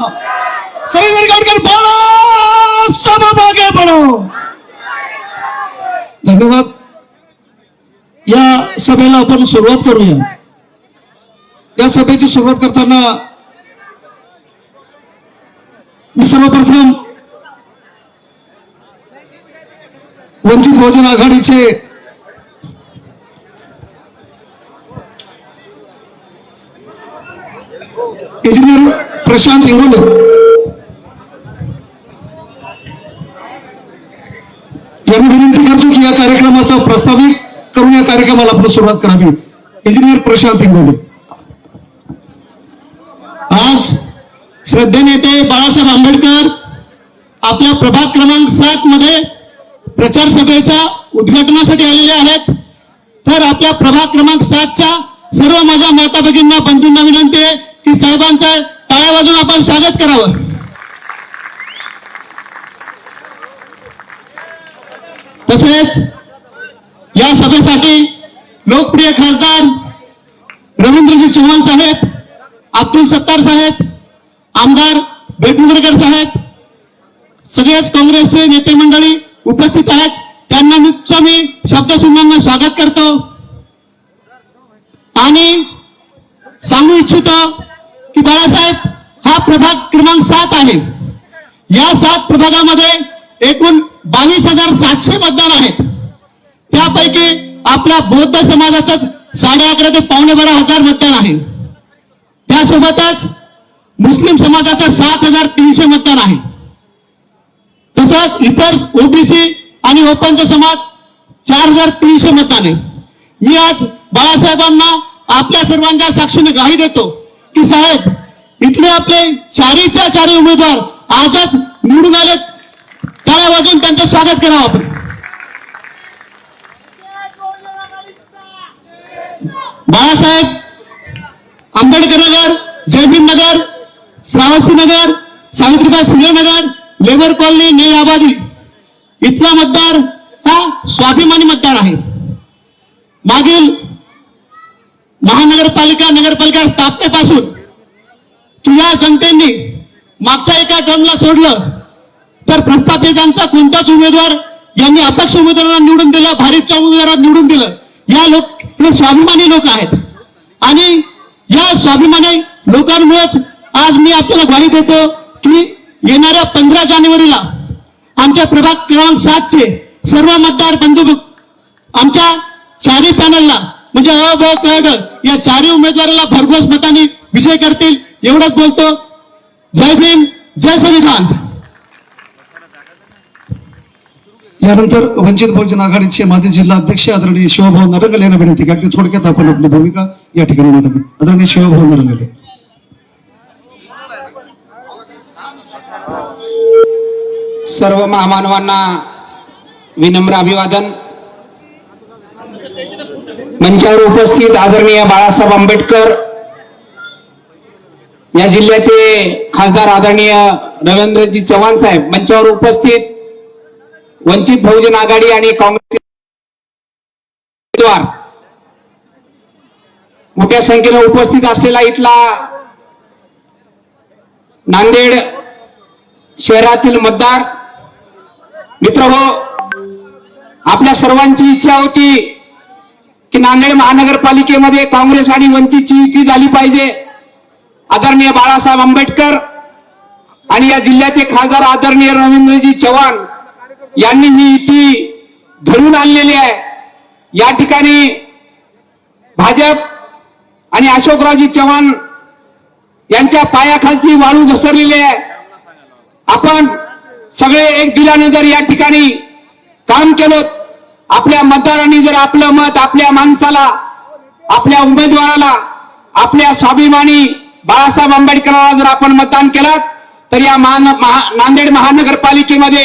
सभी सरकार बोलो, सब आगे बढ़ो. धन्यवाद. या सभेला आपण सुरुवात करूया. या सभेची सुरुवात करताना मी सर्वप्रथम वंचित बहुजन आघाडीचे इंजिनियर प्रशांत इंगोले यांनी विनंती करतो की या कार्यक्रमाचा प्रास्ताविक करून या कार्यक्रमाला आपण सुरुवात करावी. इंजिनियर प्रशांत इंगोले. आज श्रद्धेनेते बाळासाहेब आंबेडकर आपल्या प्रभाग क्रमांक 7 मध्ये प्रचार सभेच्या उद्घाटनासाठी आलेले आहेत. तर आपल्या प्रभाग क्रमांक 7च्या सर्व माझ्या माता भगिनींना, बंधूंना विनंती आहे की साहेबांचं टाळ्या वाजवून आपण स्वागत करावं. तसेच या सभेसाठी लोकप्रिय खासदार रवींद्रजी चव्हाण साहेब, अब्दुल सत्तार साहेब, आमदार बेटमुगरकर साहेब, सगळेच काँग्रेसचे नेते मंडळी उपस्थित आहेत. त्यांना मी शब्दसुमनांना स्वागत करतो आणि सांगू इच्छितो की बाळासाहेब हा प्रभाग क्रमांक 7 आहे. या 7 प्रभागामध्ये एकूण 22,700 मतदान आहेत. त्यापैकी आपल्या बौद्ध समाजाचं 11.5 ते 12,500 मतदान आहे. त्यासोबतच मुस्लिम समाजाचं 7,300 मतदान आहे. तसंच इतर ओबीसी आणि ओपनचा समाज 4,300 मतदान आहे. मी आज बाळासाहेबांना आपल्या सर्वांच्या साक्षीने ग्वाही देतो की साहेब, इथले आपले चारीच्या चारी उमेदवार आजच निवडून आले. टाळ्या वाजवून त्यांचं स्वागत करावं आपण. बाळासाहेब आंबेडकर नगर, जयभीम नगर, श्रावस्ती नगर, सावित्रीबाई फुले नगर, लेबर कॉलनी, नई आबादी इथला मतदार हा स्वाभिमानी मतदार आहे. मागील महानगरपालिका नगरपालिका स्थापनेपासून या जनतेने मागच्या एका टर्मला सोडलं तर प्रस्थापितांचा कोणताच उमेदवार यांनी अपक्ष उमेदवारांना निवडून दिलं, भारिपच्या उमेदवारांना निवडून दिलं. या हे स्वाभिमानी लोक आहेत आणि या स्वाभिमानी लोकांमुळेच आज मी आपल्याला ग्वाही देतो की येणाऱ्या 15 जानेवारीला आमच्या प्रभाग क्रमांक 7चे सर्व मतदार बंधू आमच्या चारही पॅनलला म्हणजे अ, ब, क, ड या चारही उमेदवाराला भरघोस मतांनी विजय करतील. एवढंच बोलतो. जय भीम, जय संविधान. यानंतर वंचित बहुजन आघाडीचे माजी जिल्हा अध्यक्ष आदरणीय शिवभाऊ नरंगले यांना विनंती की अगदी थोडक्यात आपण आपली भूमिका या ठिकाणी मांडावी. आदरणीय शिवभाऊ नरंगले. सर्व महामानवांना विनम्र अभिवादन. मंचावर उपस्थित आदरणीय बाळासाहेब आंबेडकर या जिल्ह्याचे खासदार आदरणीय रवींद्रजी चव्हाण साहेब, मंचावर उपस्थित वंचित बहुजन आघाडी आणि काँग्रेसचे उमेदवार, मोठ्या संख्येने उपस्थित असलेला इथला नांदेड शहरातील मतदार मित्रहो, आपल्या सर्वांची इच्छा होती की नांदेड महानगरपालिकेमध्ये काँग्रेस आणि वंचितची युती झाली पाहिजे. आदरणीय बाळासाहेब आंबेडकर आणि या जिल्ह्याचे खासदार आदरणीय रवींद्रजी चव्हाण यांनी ही युती घडवून आणलेली आहे. या ठिकाणी भाजप आणि अशोकरावजी चव्हाण यांच्या पायाखालची वाळू घसरलेली आहे. आपण सगळे एक दिलाने जर या ठिकाणी काम केलं, आपल्या मतदारांनी जर आपलं मत आपल्या माणसाला, आपल्या उमेदवाराला, आपल्या स्वाभिमानी बाळासाहेब आंबेडकरांना जर आपण मतदान केलं तर या नांदेड महानगरपालिकेमध्ये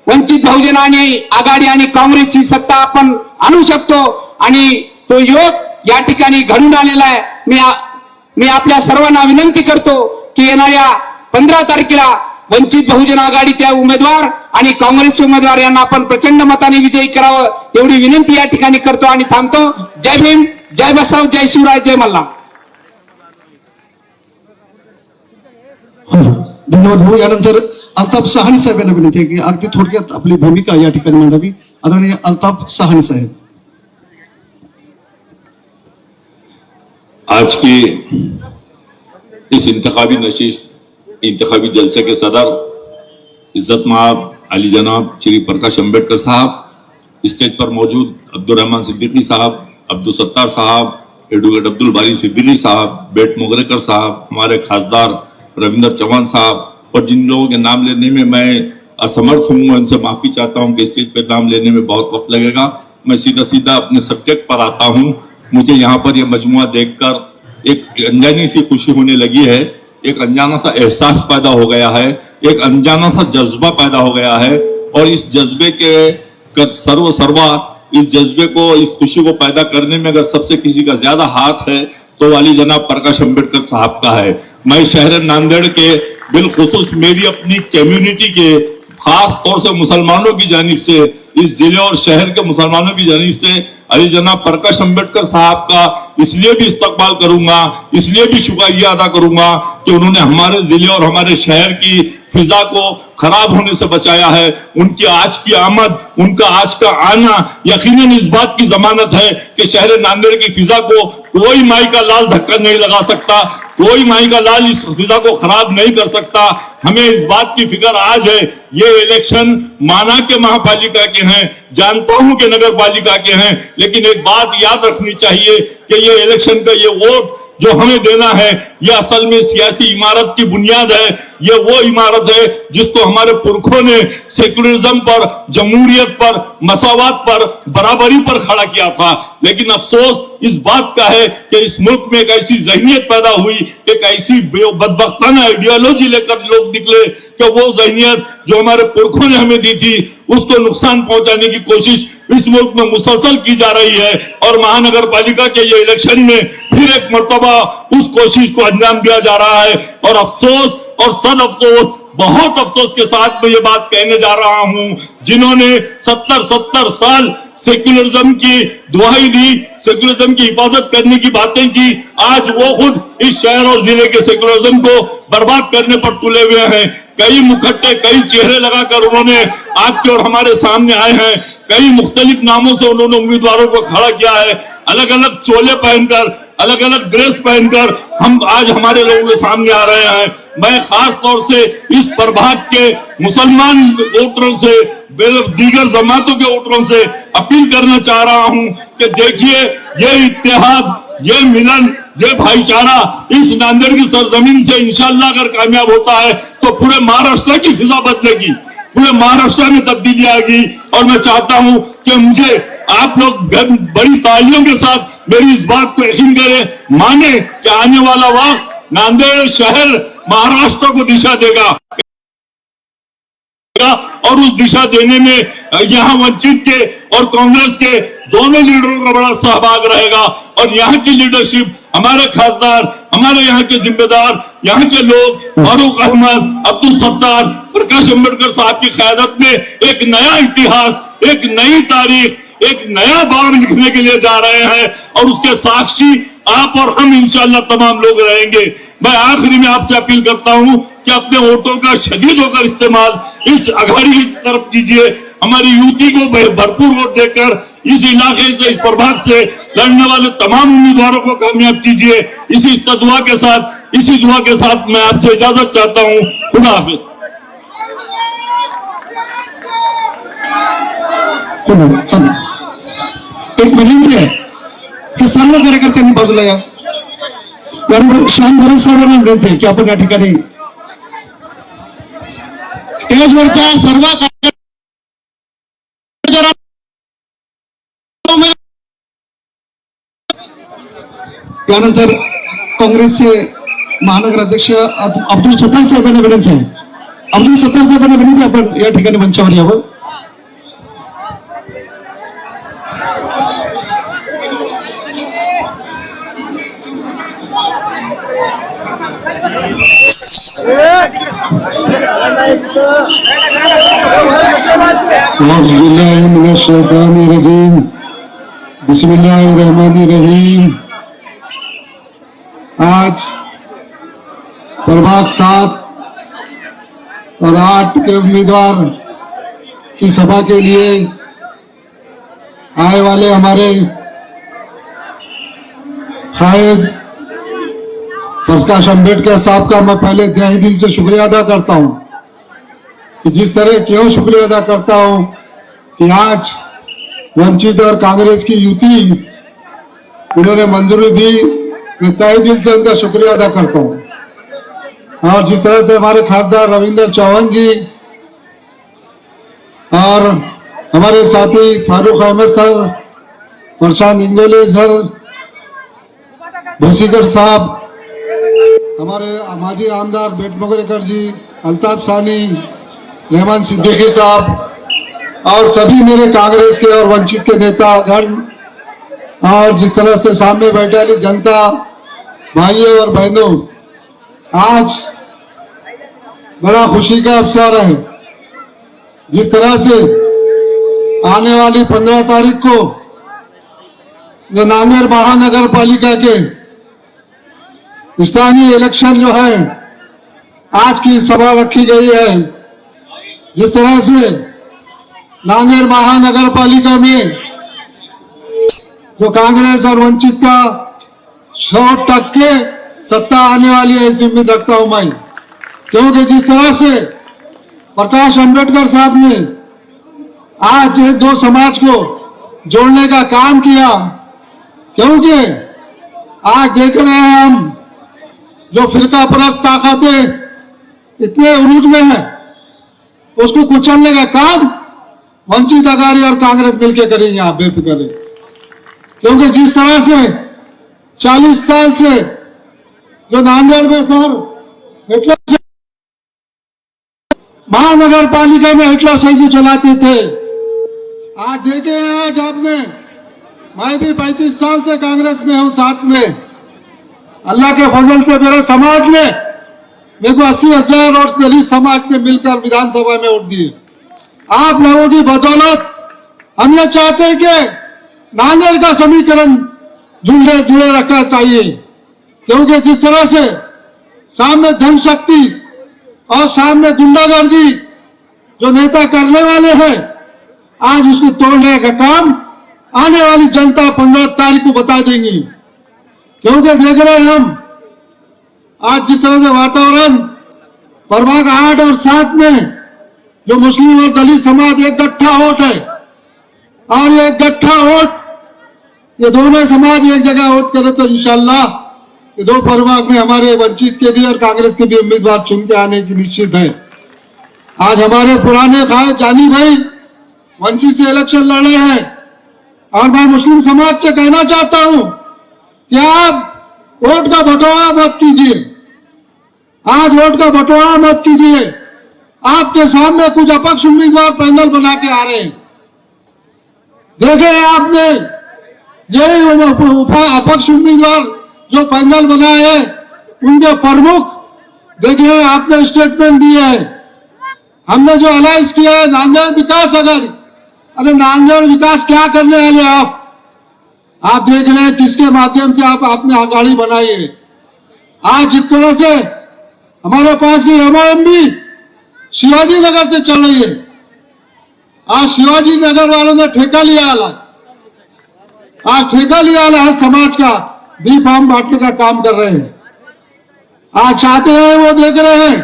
वंचित बहुजन आघाडी आणि काँग्रेसची सत्ता आपण आणू शकतो आणि तो योग या ठिकाणी घडून आलेला आहे. मी आपल्या सर्वांना विनंती करतो की येणाऱ्या 15 तारखेला वंचित बहुजन आघाडीच्या उमेदवार आणि काँग्रेसचे उमेदवार यांना आपण प्रचंड मताने विजयी करावं एवढी विनंती या ठिकाणी करतो आणि थांबतो. जय भीम, जय बसव, जय शिवराय, जय मल्हार. धन्यवाद भाऊ. यानंतर अल्ताफ सहानी साहेब यांना विनंती आहे की अगदी थोडक्यात आपली भूमिका या ठिकाणी मांडावी. आदरणीय अल्ताफ सहानी साहेब. आज की इस इंतखाबी नशिस्त इंतखाबी जलसे के सदर इज्जत माब अली जनाब श्री प्रकाश अम्बेडकर साहब, स्टेज पर मौजूद अब्दुल रहमान सिद्दीकी साहब, अब्दुल सत्तार साहब, एडवोकेट अब्दुल बारी सिद्दीकी साहब, बेट मोगरेकर साहब, हमारे खासदार रविंदर चौहान साहब, और जिन लोगों के नाम लेने में मैं असमर्थ हूँ उनसे माफी चाहता हूँ कि स्टेज पर नाम लेने में बहुत वक्त लगेगा. मैं सीधा सीधा अपने सब्जेक्ट पर आता हूँ. मुझे यहाँ पर यह मजमुआ देखकर एक अनजानी सी खुशी होने लगी है, एक अनजाना सा एहसास पैदा हो गया है, एक अनजाना सा जज्बा पैदा हो गया है. और इस जज्बे के सर्वा इस जज्बे को, इस खुशी को पैदा करने में अगर सबसे किसी का ज्यादा हाथ है तो वाली जनाब प्रकाश अम्बेडकर साहब का है. मैं शहर नांदेड़ के बिलखुसूस मेरी अपनी कम्युनिटी के खास तौर से मुसलमानों की जानिब से, इस जिले और शहर के मुसलमानों की जानिब से अली जनाब प्रकाश अम्बेडकर साहब का इसलिए भी इस्तकबाल करूंगा, इसलिए भी शुक्रिया अदा करूंगा कि उन्होंने हमारे जिले और हमारे शहर की फिजा को खराब होने से बचाया है. उनकी आज की आमद, उनका आज का आना यकीनन इस बात की जमानत है कि शहर नांदेड़ की फिजा को कोई माई का लाल धक्का नहीं लगा सकता, कोई माई का लाल इस फिजा को खराब नहीं कर सकता. हमें इस बात की फिक्र आज है. ये इलेक्शन माना के महापालिका के हैं, जानता हूं कि नगर पालिका के हैं, लेकिन एक बात याद रखनी चाहिए कि ये इलेक्शन का ये वोट जो हमें देना है ये असल में सियासी इमारत की बुनियाद है. ये वो इमारत है जिसको हमारे पुरखों ने सेकुलरिज्म पर, जमहूरियत पर, मसावत पर, बराबरी पर खड़ा किया था. लेकिन अफसोस इस बात का है कि इस मुल्क में एक ऐसी जहनियत पैदा हुई, एक ऐसी बदबख्ताना आइडियोलॉजी लेकर लोग निकले कि वो जहनियत जो हमारे पुरखों ने हमें दी थी उसको नुकसान पहुंचाने की कोशिश इस मुल्क में मुसलसल की जा रही है. और महानगर पालिका के ये इलेक्शन में फिर एक मर्तबा उस कोशिश को अंजाम दिया जा रहा है. और अफसोस और सद अफसोस, बहुत अफसोस के साथ मैं ये बात कहने जा रहा हूं, जिन्होंने 70 साल सेक्युलरिज्म की दुहाई दी, सेक्युलरिज्म की हिफाजत करने की बातें की, आज वो खुद इस शहर और जिले के सेक्युलरिज्म को बर्बाद करने पर तुले हुए हैं. कई मुखट्टे, कई चेहरे लगाकर उन्होंने आपके और हमारे सामने आए हैं. कई मुख्तलिफ नामों से उन्होंने उम्मीदवारों को खड़ा किया है. अलग अलग चोले पहनकर, अलग अलग ड्रेस पहनकर हम आज हमारे लोगों के सामने आ रहे हैं. मैं खास तौर से इस प्रभाग के मुसलमान वोटरों से, दीगर जमातों के वोटरों से अपील करना चाह रहा हूं कि देखिए ये इत्तेहाद, ये मिलन, ये भाईचारा इस नांदेड़ की सरजमीन से इंशाल्लाह अगर कामयाब होता है तो पूरे महाराष्ट्र की फिजा बदलेगी, पूरे महाराष्ट्र में तब्दीली आएगी. और मैं चाहता हूं कि मुझे आप लोग बड़ी तालियों के साथ मेरी इस बात को यकीन करें, माने कि आने वाला वक्त नांदेड़ शहर महाराष्ट्र को दिशा देगा और उस दिशा देने में यहाँ वंचित के और कांग्रेस के दोनों लीडरों का बड़ा सहभाग रहेगा. और यहाँ की लीडरशिप, हमारे खासदार, हमारे यहाँ के जिम्मेदार, यहाँ के लोग, फारूक अहमद, अब्दुल सत्तार, प्रकाश अम्बेडकर साहब की क़यादत में एक नया इतिहास, एक नई तारीख, एक नया बार लिखने के लिए जा रहे हैं. और उसके साक्षी आप और हम इंशाल्लाह तमाम लोग रहेंगे. मैं आखिरी में आपसे अपील करता हूं कि अपने वोटों का शदीद होकर इस्तेमाल इस अघाड़ी की तरफ कीजिए. हमारी युवती को भरपूर वोट देकर इस इलाके से, इस प्रभाग से लड़ने वाले तमाम उम्मीदवारों को कामयाब कीजिए. इसी दुआ के साथ मैं आपसे इजाजत चाहता हूं. खुदा हाफिज. एक विनंती आहे की सर्व कार्यकर्त्यांनी बाजूला या. यानंतर श्याम भरत साहेबांना विनंती आहे की आपण या ठिकाणी स्टेजवरच्या सर्व यानंतर काँग्रेसचे महानगर अध्यक्ष अब्दुल सत्तार साहेबांना विनंती आहे. अब्दुल सत्तार साहेबांना विनंती आहे, आपण या ठिकाणी मंचावर यावं. बिस्मिल्लाहिर्रहमानिर्रहीम. आज प्रभाग 7 और 8 के उम्मीदवार की सभा के लिए आए वाले हमारे कायद प्रकाश अंबेडकर साहब का मैं पहले तहे दिल से शुक्रिया अदा करता हूं कि जिस तरह क्यों शुक्रिया अदा करता हूं कि आज वंचित और कांग्रेस की युति उन्होंने मंजूरी दी। मैं तहे दिल से उनका शुक्रिया अदा करता हूं। और जिस तरह से हमारे खासदार रविंद्र चौहान जी और हमारे साथी फारूक अहमद सर, प्रशांत इंगोले सर, भूसीकर साहब, हमारे माजी आमदार बेट मोगरेकर जी, अल्ताफ सानी, रहमान सिद्दीकी साहब और सभी मेरे कांग्रेस के और वंचित के नेतागण और जिस तरह से सामने बैठे वाली जनता, भाइयों और बहनों, आज बड़ा खुशी का अवसर है। जिस तरह से आने वाली 15 तारीख को जो नांदेड़ महानगर पालिका के स्थानीय इलेक्शन जो है आज की सभा रखी गई है, जिस तरह से नांदेड़ महानगर पालिका में जो कांग्रेस और वंचित का 100% सत्ता आने वाली है, ऐसी उम्मीद रखता हूं मैं। क्योंकि जिस तरह से प्रकाश अंबेडकर साहब ने आज दो समाज को जोड़ने का काम किया, क्योंकि आज देख रहे हैं हम जो फिरका परस्त ताकतें इतने उरूज में है, उसको कुचलने का काम वंचित अघाड़ी और कांग्रेस मिलकर करेंगे, आप बेफिक्र रहिए। क्योंकि जिस तरह से 40 साल से जो नांदेड़ में सर हिटलर महानगर पालिका में हिटलर से जो चलाते थे, आज देखे आज आपने, मैं भी 35 साल से कांग्रेस में हूं साथ में। अल्लाह के फजल से मेरे समाज ने मेरे को 80,000 वोट दलित समाज ने मिलकर विधानसभा में वोट दिए। आप लोगों की बदौलत हम ये चाहते हैं कि नांदेड़ का समीकरण जुड़े रखना चाहिए। क्योंकि जिस तरह से सामने धन शक्ति और सामने गुंडागर्दी जो नेता करने वाले हैं, आज उसको तोड़ने का काम आने वाली जनता 15 तारीख को बता देंगी। क्योंकि देख रहे हैं हम आज जिस तरह से वातावरण प्रभाग 8 और 7 में जो मुस्लिम और दलित समाज एक गट्ठा वोट है, और ये गट्ठा वोट ये दोनों समाज एक जगह वोट करे तो इंशाल्लाह ये दो प्रभाग में हमारे वंचित के भी और कांग्रेस के भी उम्मीदवार चुन के आने की निश्चित है। आज हमारे पुराने खाए जानी भाई वंचित से इलेक्शन लड़े हैं, और मैं मुस्लिम समाज से कहना चाहता हूं कि आप वोट का बंटवारा मत कीजिए। आज वोट का बंटवारा मत कीजिए। आपके सामने कुछ अपक्ष उम्मीदवार पैनल बना के आ रहे हैं। देखे आपने ये अपक्ष उम्मीदवार जो पैनल बनाए हैं, उनके प्रमुख देखिए आपने स्टेटमेंट दिया है। हमने जो अलायंस किया है नांदेड़ विकास अघाड़ी, अरे नांदेड़ विकास क्या करने वाले आप देख रहे हैं किसके माध्यम से आपने अघाड़ी बनाई है। आज जिस तरह से हमारे पास की एमओएम भी शिवाजी नगर से चल रही है, आज शिवाजी नगर वालों ने ठेका लिया वाला, आज ठेका लिया वाला हर समाज का बी फॉर्म बांटने का काम कर रहे हैं। आज चाहते हैं वो देख रहे हैं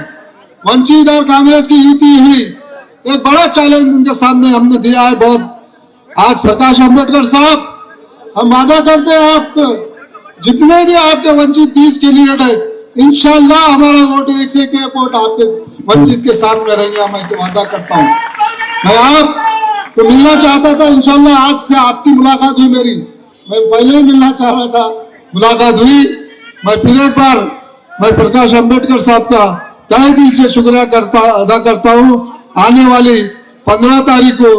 वंचित और कांग्रेस की युति ही एक बड़ा चैलेंज उनके सामने हमने दिया है बहुत। आज प्रकाश अंबेडकर साहब, हम वादा करते हैं आप जितने भी आपके वंचित 20 कैंडिडेट है, इंशाल्लाह हमारा वोट एक से एक वोट आपके वंचित के साथ में रहेंगे, मैं तो वादा करता हूँ। मैं आपको मिलना चाहता था, इंशाल्लाह आज से आपकी मुलाकात हुई मेरी, मैं पहले ही मिलना चाह रहा था, मुलाकात हुई। मैं फिर एक बार मैं प्रकाश अंबेडकर साहब का तहे दिल से शुक्रिया अदा करता हूँ। आने वाली 15 तारीख को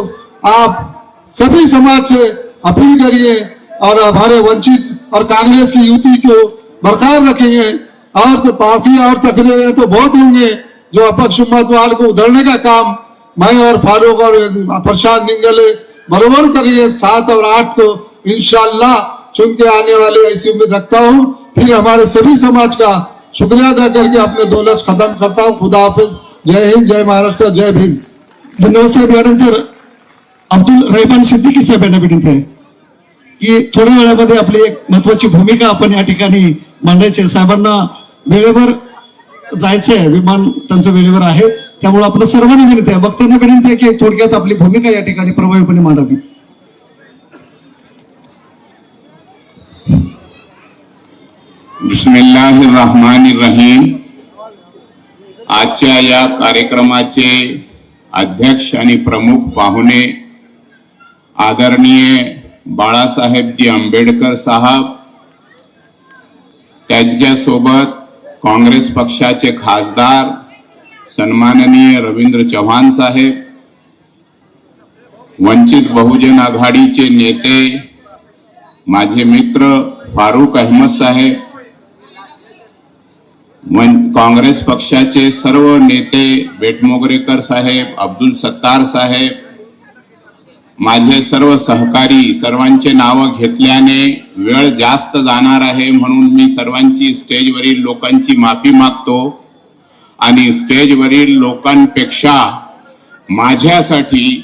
आप सभी समाज से अपील करिए और हमारे वंचित और कांग्रेस की युति को बरकरार रखेंगे। और तो बाकी और तकरीरें तो बहुत होंगे जो अपक्ष उम्मीदवार को उधरने का काम मैं और फारूक और प्रशांत निंगले बराबर करिए। 7 और 8 को इंशाल्लाह चुन के आने वाले ऐसी उम्मीद रखता हूँ। फिर हमारे सभी समाज का शुक्रिया अदा करके अपने 2 लफ्ज खत्म करता हूँ। खुदा हाफिज, जय हिंद, जय महाराष्ट्र, जय भीम. धन्यवाद साहेब. यानंतर अब्दुल रहमान सिद्दीकी साहेब यांना विनंती आहे की थोड्या वेळामध्ये आपली एक महत्वाची भूमिका आपण या ठिकाणी मांडायची. साहेबांना वेळेवर जायचंय, विमान त्यांचं वेळेवर आहे, त्यामुळे आपलं सर्वांना विनंती आहे, वक्त्यांना विनंती आहे की थोडक्यात आपली भूमिका या ठिकाणी प्रभावीपणे मांडावी. बिस्मिल्लाहिर्रहमानिर्रहीम. आजच्या या कार्यक्रमाचे अध्यक्ष आणि प्रमुख पाहुणे आदरणीय बाळासाहेबजी आंबेडकर साहेब, त्यांच्यासोबत काँग्रेस पक्षाचे खासदार सन्माननीय रवींद्र चव्हाण साहेब, वंचित बहुजन आघाडीचे नेते माझे मित्र फारुक अहमद साहेब, काँग्रेस पक्षाचे सर्व नेते बेटमोगरेकर साहेब, अब्दुल सत्तार साहेब, माझे सर्व सहकारी, सर्वांचे नाव घेतल्याने वेळ जास्त जाणार आहे म्हणून मी सर्वांची स्टेजवरील लोकांची माफी मागतो. आणि स्टेजवरील लोकांपेक्षा माझ्यासाठी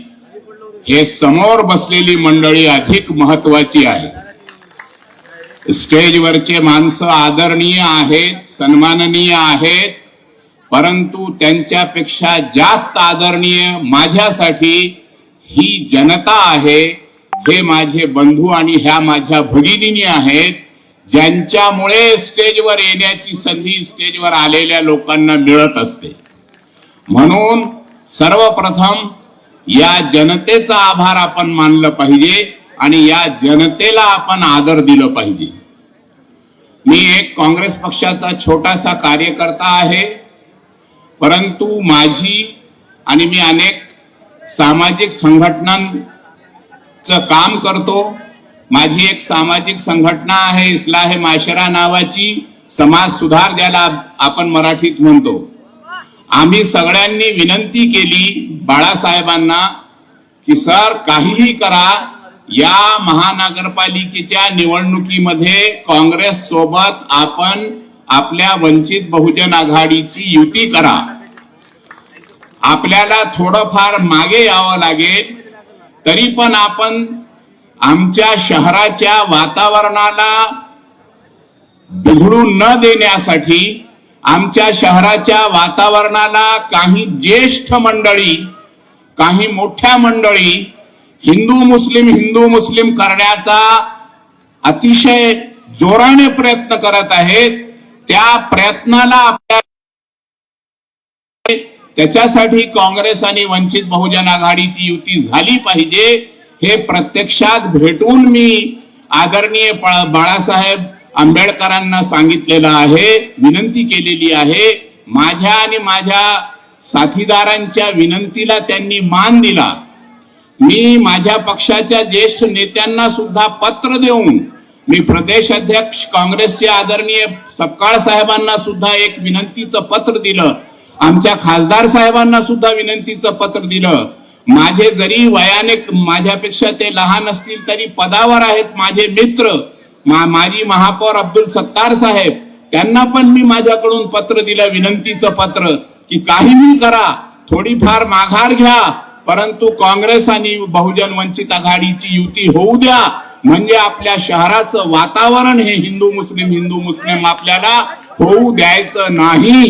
हे समोर बसलेली मंडळी अधिक महत्वाची आहे. स्टेजवरचे माणसं आदरणीय आहेत, सन्माननीय आहेत, परंतु त्यांच्यापेक्षा जास्त आदरणीय माझ्यासाठी ही जनता आहे. हे माझे बंधू आणि ह्या माझ्या भगिनी आहेत, ज्यांच्यामुळे स्टेजवर येण्याची संधी स्टेजवर आलेल्या लोकांना मिळत असते. म्हणून सर्वप्रथम या जनतेचा आभार आपण मानलं पाहिजे आणि या जनतेला आपण आदर दिलं पाहिजे. मी एक काँग्रेस पक्षाचा छोटासा कार्यकर्ता आहे, परंतु माझी आणि मी अनेक सामाजिक संघटनांचं काम करतो. माझी एक सामाजिक संघटना आहे इस्लाह माशरा नावाची, समाज सुधार ज्याला आपण मराठीत म्हणतो. आम्ही सगळ्यांनी विनंती केली बाळासाहेबांना की सर काहीही करा, या महानगरपालिकेच्या निवडणुकीमध्ये काँग्रेस सोबत आपण आपल्या वंचित बहुजन आघाडीची युती करा. आपल्याला थोडंफार मागे यावं लागेल, तरी पण आपण आमच्या शहराच्या वातावरणाला बिघडू न देण्यासाठी, आमच्या शहराच्या वातावरणाला काही ज्येष्ठ मंडळी, काही मोठ्या मंडळी हिंदू मुस्लिम करण्याचा अतिशय जोराने प्रयत्न करत आहेत. त्या प्रयत्नाला आपल्या त्याच्यासाठी काँग्रेस आणि वंचित बहुजन आघाडीची युती झाली पाहिजे हे प्रत्यक्षात भेटून मी आदरणीय बाळासाहेब आंबेडकरांना सांगितलेलं आहे, विनंती केलेली आहे. माझ्या आणि माझ्या साथीदारांच्या विनंतीला त्यांनी मान दिला. मी माझ्या पक्षाच्या ज्येष्ठ नेत्यांना सुद्धा पत्र देऊन मी प्रदेश अध्यक्ष काँग्रेसचे आदरणीय सपकाळ साहेबांना सुद्धा एक विनंतीचं पत्र दिलं. आमच्या खासदार साहेबांना सुद्धा विनंतीचं पत्र दिलं. माझे जरी वयाने माझ्यापेक्षा ते लहान असतील तरी पदावर आहेत माझे मित्र, माजी महापौर अब्दुल सत्तार साहेब, त्यांना पण मी माझ्याकडून पत्र दिलं, विनंतीचं पत्र, की काहीही करा, थोडीफार माघार घ्या, परंतु काँग्रेस आणि बहुजन वंचित आघाडीची युती होऊ द्या. म्हणजे आपल्या शहराचं वातावरण हे हिंदू मुस्लिम आपल्याला होऊ द्यायचं नाही.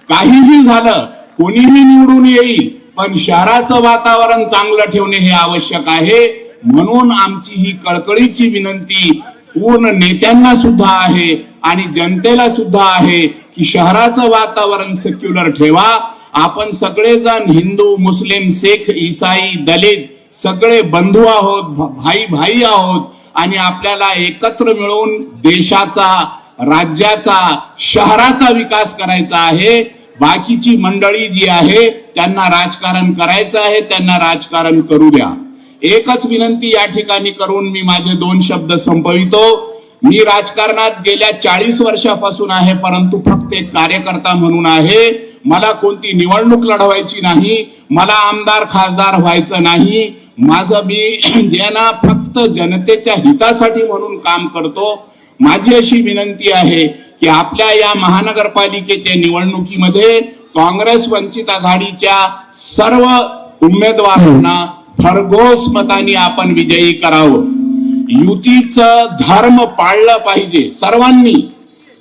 काहीही झालं, कोणीही निवडून येईल, पण शहराचं वातावरण चांगलं ठेवणे हे आवश्यक आहे. म्हणून आमची ही कळकळीची विनंती पूर्ण नेत्यांना सुद्धा आहे आणि जनतेला सुद्धा आहे की शहराचं वातावरण सेक्युलर ठेवा. आपण सगळेजण हिंदू मुस्लिम सिख ईसाई दलित सगळे बंधू आहोत, भाई आहोत आणि आपल्याला एकत्र मिळून देशाचा, राज्याचा, शहराचा विकास करायचा आहे. बाकीची मंडळी जी आहे त्यांना राजकारण करायचं आहे, त्यांना राजकारण करू द्या. एकच विनंती या ठिकाणी करून मी माझे 2 शब्द संपवितो. मी राजकारणात गेल्या 40 वर्षापासून आहे, परंतु फक्त एक कार्यकर्ता म्हणून आहे. मला कोणती निवडणूक लढवायची नाही, मला आमदार खासदार व्हायचं नाही. माझं मी ज्यांना फक्त जनतेच्या हितासाठी म्हणून काम करतो. माझी अशी विनंती आहे की आपल्या या महानगरपालिकेच्या निवडणुकीमध्ये काँग्रेस वंचित आघाडीच्या सर्व उमेदवारांना भरघोस मतांनी आपण विजयी करावं. युतीचं धर्म पाळलं पाहिजे सर्वांनी,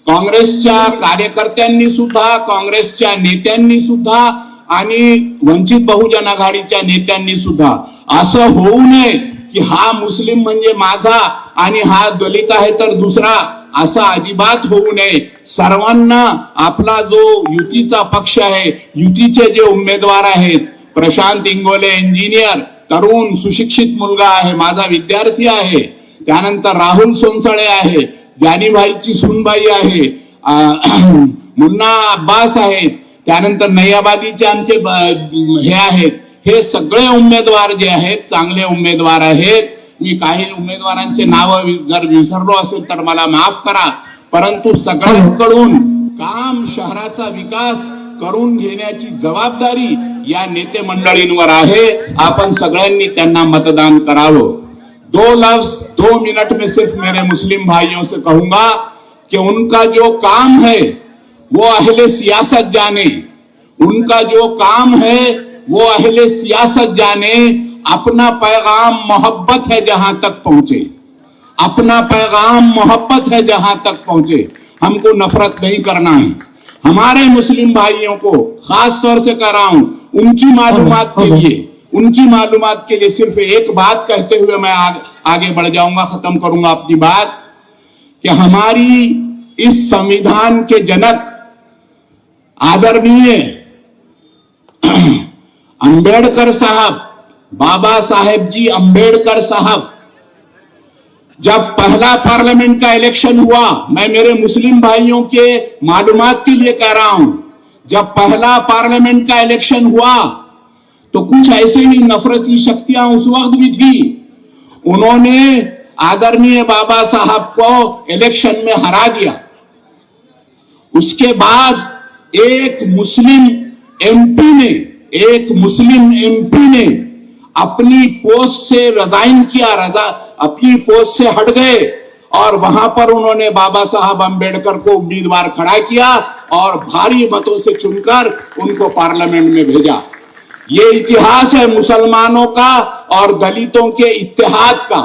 काँग्रेसच्या कार्यकर्त्यांनी सुद्धा, काँग्रेसच्या नेत्यांनी सुद्धा आणि वंचित बहुजन आघाडीच्या नेत्यांनी सुद्धा. असं होऊ नये की हा मुस्लिम म्हणजे माझा आणि हा दलित आहे तर दुसरा, असं अजिबात होऊ नये. सर्वांना आपला जो युतीचा पक्ष आहे, युतीचे जे उमेदवार आहेत, प्रशांत इंगोले इंजिनियर, तरुण सुशिक्षित मुलगा आहे, माझा विद्यार्थी आहे. त्यानंतर राहुल सोनसळे आहे, जानीभाईची सुनबाई आहे, मुन्ना अब्बास आहेत, त्यानंतर नैयाबादीचे आमचे हे आहेत. हे सगळे उमेदवार जे आहेत चांगले उमेदवार आहेत. मी काही उमेदवारांचे नाव जर विसरलो असेल तर मला माफ करा, परंतु सगळ्यांकडून काम, शहराचा विकास करून घेण्याची जबाबदारी या नेते मंडळींवर आहे. आपण सगळ्यांनी त्यांना मतदान करावं. 2 मिनट में सिर्फ मेरे मुस्लिम भाइयों से कहूंगा कि उनका जो काम है वो अहले सियासत जाने, उनका जो काम है वो अहले सियासत जाने. अपना पैगाम मोहब्बत है जहां तक पहुंचे, अपना पैगाम मोहब्बत है जहां तक पहुंचे. हमको नफरत नहीं करना है. हमारे मुस्लिम भाइयों को खास तौर से कह रहा हूं, उनकी मालूमात के लिए सिर्फ एक बात कहते हुए मैं आगे बढ़ जाऊंगा, खत्म करूंगा अपनी बात, कि हमारी इस संविधान के जनक आदरणीय अंबेडकर साहब, बाबा साहेब जी अंबेडकर साहब, जब पहला पार्लियामेंट का इलेक्शन हुआ, मैं मेरे मुस्लिम भाइयों के मालूमात के लिए कह रहा हूं, जब पहला पार्लियामेंट का इलेक्शन हुआ तो कुछ ऐसे ही नफरती शक्तियां उस वक्त भी थी. उन्होंने आदरणीय बाबा साहब को इलेक्शन में हरा दिया. उसके बाद एक मुस्लिम एमपी ने अपनी पोस्ट से रिजाइन किया, अपनी पोस्ट से हट गए और वहां पर उन्होंने बाबा साहब अंबेडकर को उम्मीदवार खड़ा किया और भारी मतों से चुनकर उनको पार्लियामेंट में भेजा. ये इतिहास है मुसलमानों का और दलितों के इत्तेहाद का.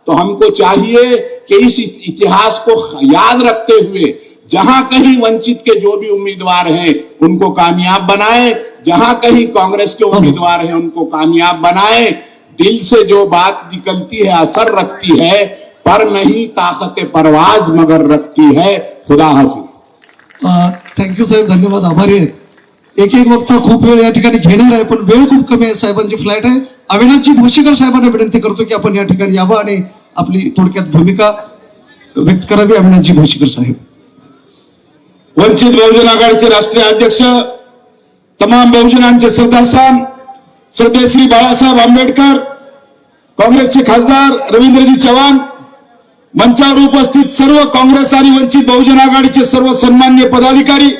तो हमको चाहिए कि इस इतिहास को याद रखते हुए जहां कहीं वंचित के जो भी उम्मीदवार हैं उनको कामयाब बनाए, जहां कहीं कांग्रेस के उम्मीदवार हैं उनको कामयाब बनाए. दिल से जो बात निकलती है असर रखती है, पर नहीं ताकत परवाज मगर रखती है. खुदा हाफिज. थँक्यू साहेब, धन्यवाद, आभारी आहेत. एक वक्ता खूप वेळ या ठिकाणी घेणार आहे, पण वेळ खूप कमी आहे. साहेबांची फ्लाईट आहे. अविनाशजी भोशीकर साहेबांना विनंती करतो की आपण या ठिकाणी यावं आणि आपली थोडक्यात भूमिका व्यक्त करावी. अविनाशजी भोशीकर साहेब. वंचित बहुजन आघाडीचे राष्ट्रीय अध्यक्ष, तमाम बहुजनांचे श्रद्धास्थान श्रद्धेय श्री बाळासाहेब आंबेडकर, काँग्रेसचे खासदार रवींद्रजी चव्हाण, मंचावर उपस्थित सर्व काँग्रेस आणि वंचित बहुजन आघाडीचे सर्व सन्माननीय पदाधिकारी,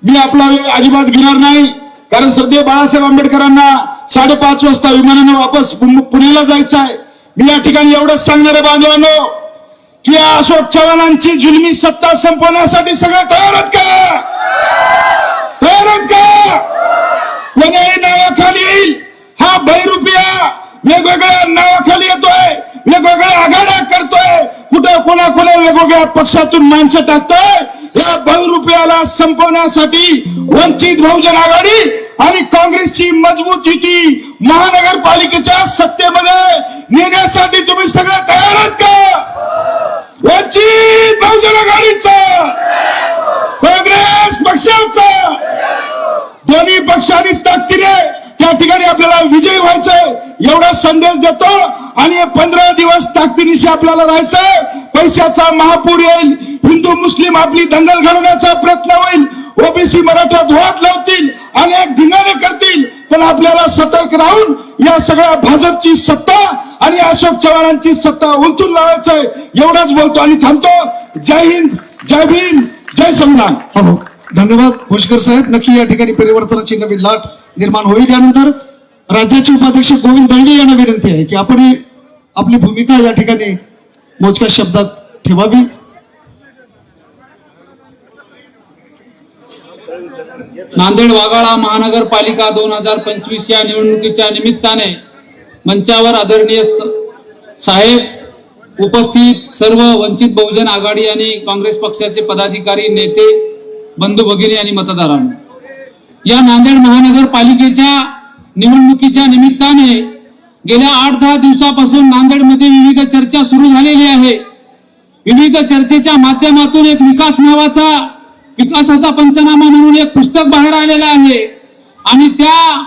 मी आपला वेळ अजिबात घेणार नाही, कारण श्रद्धेय बाळासाहेब आंबेडकरांना 5:30 वाजता विमानाने वापस पुण्याला जायचं आहे. मी या ठिकाणी एवढंच सांगणार आहे बांधवांनो, की अशोक चव्हाणांची जुलमी सत्ता संपवण्यासाठी सगळं तयार आहेत का? कोण्याही नावाखाली येईल हा बहिरुपिया, वेगवेगळ्या नावाखाली येतोय, वेगवेगळ्या आघाड्या करतोय, कुठे कोणा वेगवेगळ्या पक्षातून माणसं टाकतोय. या बहिरुपयाला संपवण्यासाठी वंचित बहुजन आघाडी आणि काँग्रेसची मजबूत युती महानगरपालिकेच्या सत्तेमध्ये नेण्यासाठी तुम्ही सगळे तयार आहात का? वंचित बहुजन आघाडीचा, काँग्रेस पक्षाचा, दोन्ही पक्षांनी ताकदीने त्या ठिकाणी आपल्याला विजयी व्हायचंय एवढा संदेश देतो. आणि 15 दिवस ताकदीनिशी आपल्याला राहायचंय. पैशाचा महापूर येईल, हिंदू मुस्लिम आपली दंगल घडवण्याचा प्रयत्न होईल, ओबीसी मराठा धुळात लावतील, अनेक धिंगाणे करतील, पण आपल्याला सतर्क राहून या सगळ्या भाजपची सत्ता आणि अशोक चव्हाणांची सत्ता उलटून लावायचंय. एवढंच बोलतो आणि थांबतो. जय हिंद, जय भीम, जय संविधान. हो, धन्यवाद भोसकर साहेब. नक्की या ठिकाणी परिवर्तनाची नवीन लाट निर्माण होईल. यानंतर राज्याचे उपाध्यक्ष गोविंद दळवी यांना विनंती आहे की आपण आपली भूमिका या ठिकाणी मोजक्या शब्दात ठेवावी. नांदेड वाघाळा महानगरपालिका 2025 या निवडणुकीच्या निमित्ताने मंचावर आदरणीय साहेब, उपस्थित सर्व वंचित बहुजन आघाडी आणि काँग्रेस पक्षाचे पदाधिकारी, नेते, बंधू भगिनी आणि मतदारांनो, या नांदेड महानगरपालिकेच्या निवडणुकीच्या निमित्ताने गेल्या 8-10 दिवसापासून नांदेडमध्ये विविध चर्चा सुरू झालेली आहे. विविध चर्चेच्या माध्यमातून एक विकास नावाचा, विकासाचा पंचनामा म्हणून एक पुस्तक बाहेर आलेलं आहे आणि त्या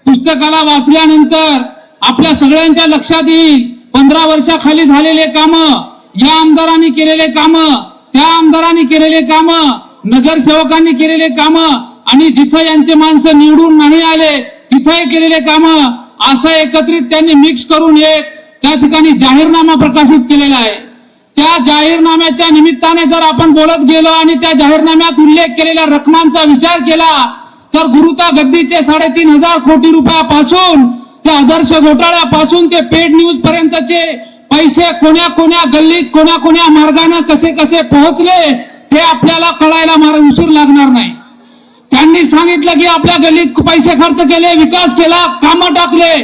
पुस्तकाला वाचल्यानंतर आपल्या सगळ्यांच्या लक्षात येईल 15 वर्षाखाली झालेले काम, या आमदारांनी केलेले काम, त्या आमदारांनी केलेले काम, नगरसेवकांनी केलेले काम आणि जिथं यांचे माणसं निवडून नाही आले तिथे केलेले काम, असं एकत्रित त्यांनी मिक्स करून एक त्या ठिकाणी जाहीरनामा प्रकाशित केलेला आहे. त्या जाहीरनाम्याच्या निमित्ताने जर आपण बोलत गेलो आणि त्या जाहीरनाम्यात उल्लेख केलेल्या रकमांचा विचार केला तर गुरुता गद्दीचे 3,500 कोटी रुपयापासून ते आदर्श घोटाळ्यापासून ते पेड न्यूज पर्यंतचे पैसे कोण्या गल्लीत कोण्या मार्गाने कसे पोहोचले ते आपल्याला कळायला उशीर लागणार नाही. त्यांनी सांगितलं की आपल्या गल्लीत पैसे खर्च केले, विकास केला, कामं टाकले,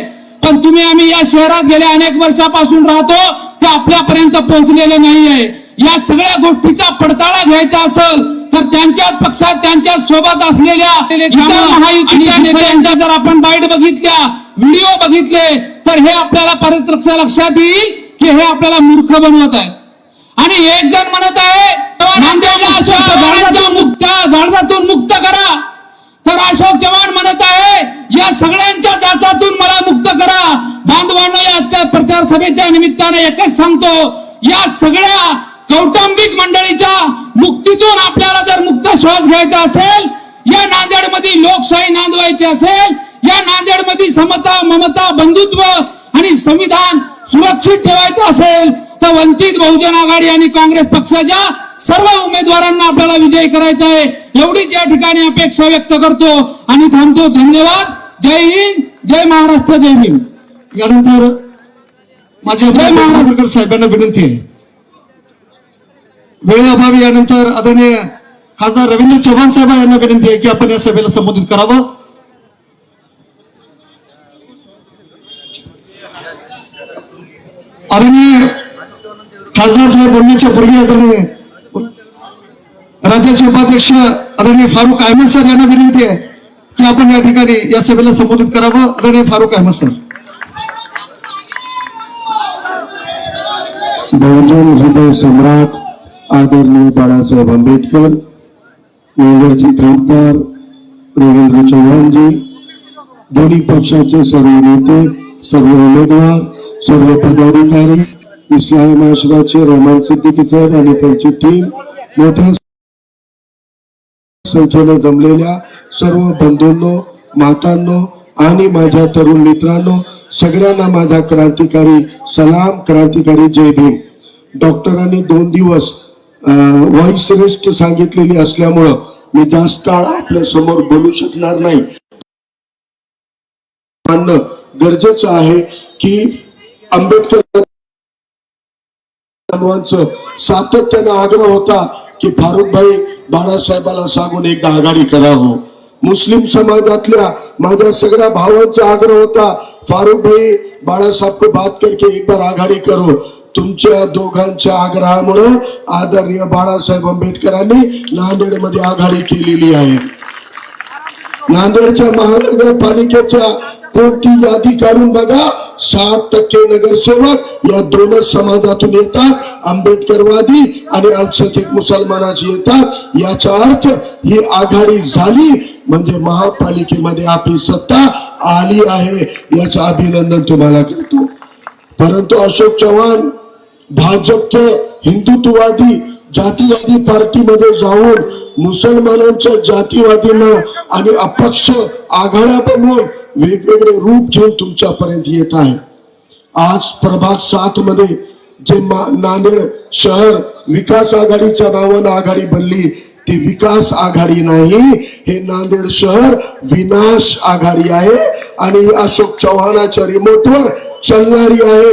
पण तुम्ही आम्ही या शहरात गेल्या अनेक वर्षापासून राहतो ते आपल्यापर्यंत पोहोचलेले नाहीये. या सगळ्या गोष्टीचा पडताळा घ्यायचा असेल तर त्यांच्याच पक्षात त्यांच्याच सोबत असलेल्या महायुतीच्या नेत्यांच्या जर आपण बाईट बघितल्या, व्हिडिओ बघितले तर हे आपल्याला परत लक्षात येईल की हे आपल्याला मूर्ख बनवत आहेत. आणि एक जण म्हणत आहे झाडातून मुक्त करा, तर अशोक चव्हाण म्हणत आहे या सगळ्यांच्या जाचातून मला मुक्त करा. बांधवांनो, या आजच्या प्रचार सभेच्या निमित्ताने एकच सांगतो, या सगळ्या कौटुंबिक मंडळीच्या मुक्तीतून आपल्याला जर मुक्त श्वास घ्यायचा असेल, या नांदेडमध्ये लोकशाही नांदवायची असेल, या नांदेडमध्ये समता, ममता, बंधुत्व आणि संविधान सुरक्षित ठेवायचं असेल तर वंचित बहुजन आघाडी आणि काँग्रेस पक्षाच्या सर्व उमेदवारांना आपल्याला विजयी करायचा आहे. एवढीच या ठिकाणी अपेक्षा व्यक्त करतो आणि थांबतो. धन्यवाद. जय हिंद, जय महाराष्ट्र, जय भीम. यानंतर माझ्या महाराष्ट्र साहेबांना विनंती आहे, वेळेअभावी यानंतर आदरणीय खासदार रवींद्र चव्हाण साहेब यांना विनंती आहे की आपण या सभेला संबोधित करावं. आदरणीय खासदार साहेब बोलण्याच्या पूर्वी आदरणीय राज्याचे उपाध्यक्ष आदरणीय फारुक अहमद सर यांना विनंती आहे की आपण या ठिकाणी या सभेला संबोधित करावं. आदरणीय फारुक अहमद सर. बहुजन हृदय सम्राट आदरणीय बाळासाहेब आंबेडकर, नांदेडचे खासदार रवींद्र चव्हाणजी, दोन्ही पक्षाचे सर्व नेते, सर्व उमेदवार, सर्व पदाधिकारी, इस्लाम आश्राचे रहमान सिद्दीकी साहेब आणि त्यांची टीम, मोठ्या संख्येने जमलेल्या सर्व बंधूंनो, मातांनो आणि माझ्या तरुण मित्रांनो, सगळ्यांना माझा क्रांतिकारी सलाम, क्रांतिकारी जय भीम. डॉक्टरांनी 2 दिवस व्हॉइस रेस्ट सांगितलेली असल्यामुळं मी जास्त काळ आपल्या समोर बोलू शकणार नाही. मानणं गरजेचं आहे की आंबेडकर सातत्यानं आग्रह होता की फारुकभाई बाळासाहेबाला सांगून एकदा आघाडी करावं. मुस्लिम समाजातल्या माझ्या सगळ्या भावांचा आग्रह होता, फारुकभाई बाळासाहेब को बात करके एक बार आघाडी करो. तुमच्या दोघांच्या आग्रहामुळे आदरणीय बाळासाहेब आंबेडकरांनी नांदेडमध्ये आघाडी केलेली आहे. नांदेडच्या महानगरपालिकेच्या कोणती यादी काढून बघा, 60% नगरसेवक या 2च समाजातून येतात, आंबेडकरवादी आणि अल्पसंख्याक मुसलमानाची येतात. याचा अर्थ ही आघाडी झाली म्हणजे महापालिकेमध्ये आपली सत्ता आली आहे, याचं अभिनंदन तुम्हाला करतो. परंतु अशोक चव्हाण भाजपच्या हिंदुत्ववादी जातीवादी पार्टीमध्ये जाऊन मुसलमानांच्या जातीवादींना आणि अपक्ष आघाड्या बनवून वेगवेगळे रूप घेऊन तुमच्यापर्यंत येत आहे. आज प्रभाग 7 मध्ये जे नांदेड शहर विकास आघाडीच्या नावानं आघाडी बनली ती विकास आघाडी नाही, हे नांदेड शहर विनाश आघाडी आहे आणि अशोक चव्हाणाच्या रिमोटवर चलणारी आहे.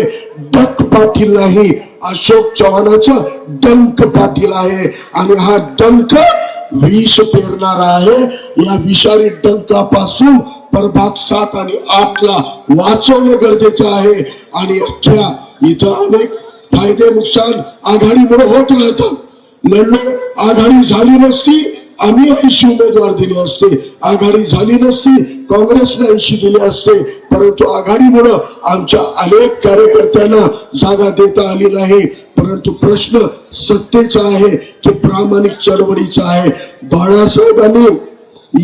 डक पाटील नाही, अशोक चव्हाणाचं डंक पाटील आहे आणि हा डंक विष पेरणार आहे. या विषारी डंकापासून प्रभाग 7 आणि 8 ला वाचवणं गरजेचं आहे. आणि अख्ख्या इथं अनेक फायदे नुकसान आघाडीमुळे होत राहतात. लढलो, आघाडी झाली नसती आम्ही 80 उमेदवार दिले असते, आघाडी झाली नसती काँग्रेसने 80 दिले असते, परंतु आघाडीमुळे आमच्या अनेक कार्यकर्त्यांना जागा देता आली नाही. परंतु प्रश्न सत्तेचा आहे की प्रामाणिक चळवळीचा आहे. बाळासाहेबांनी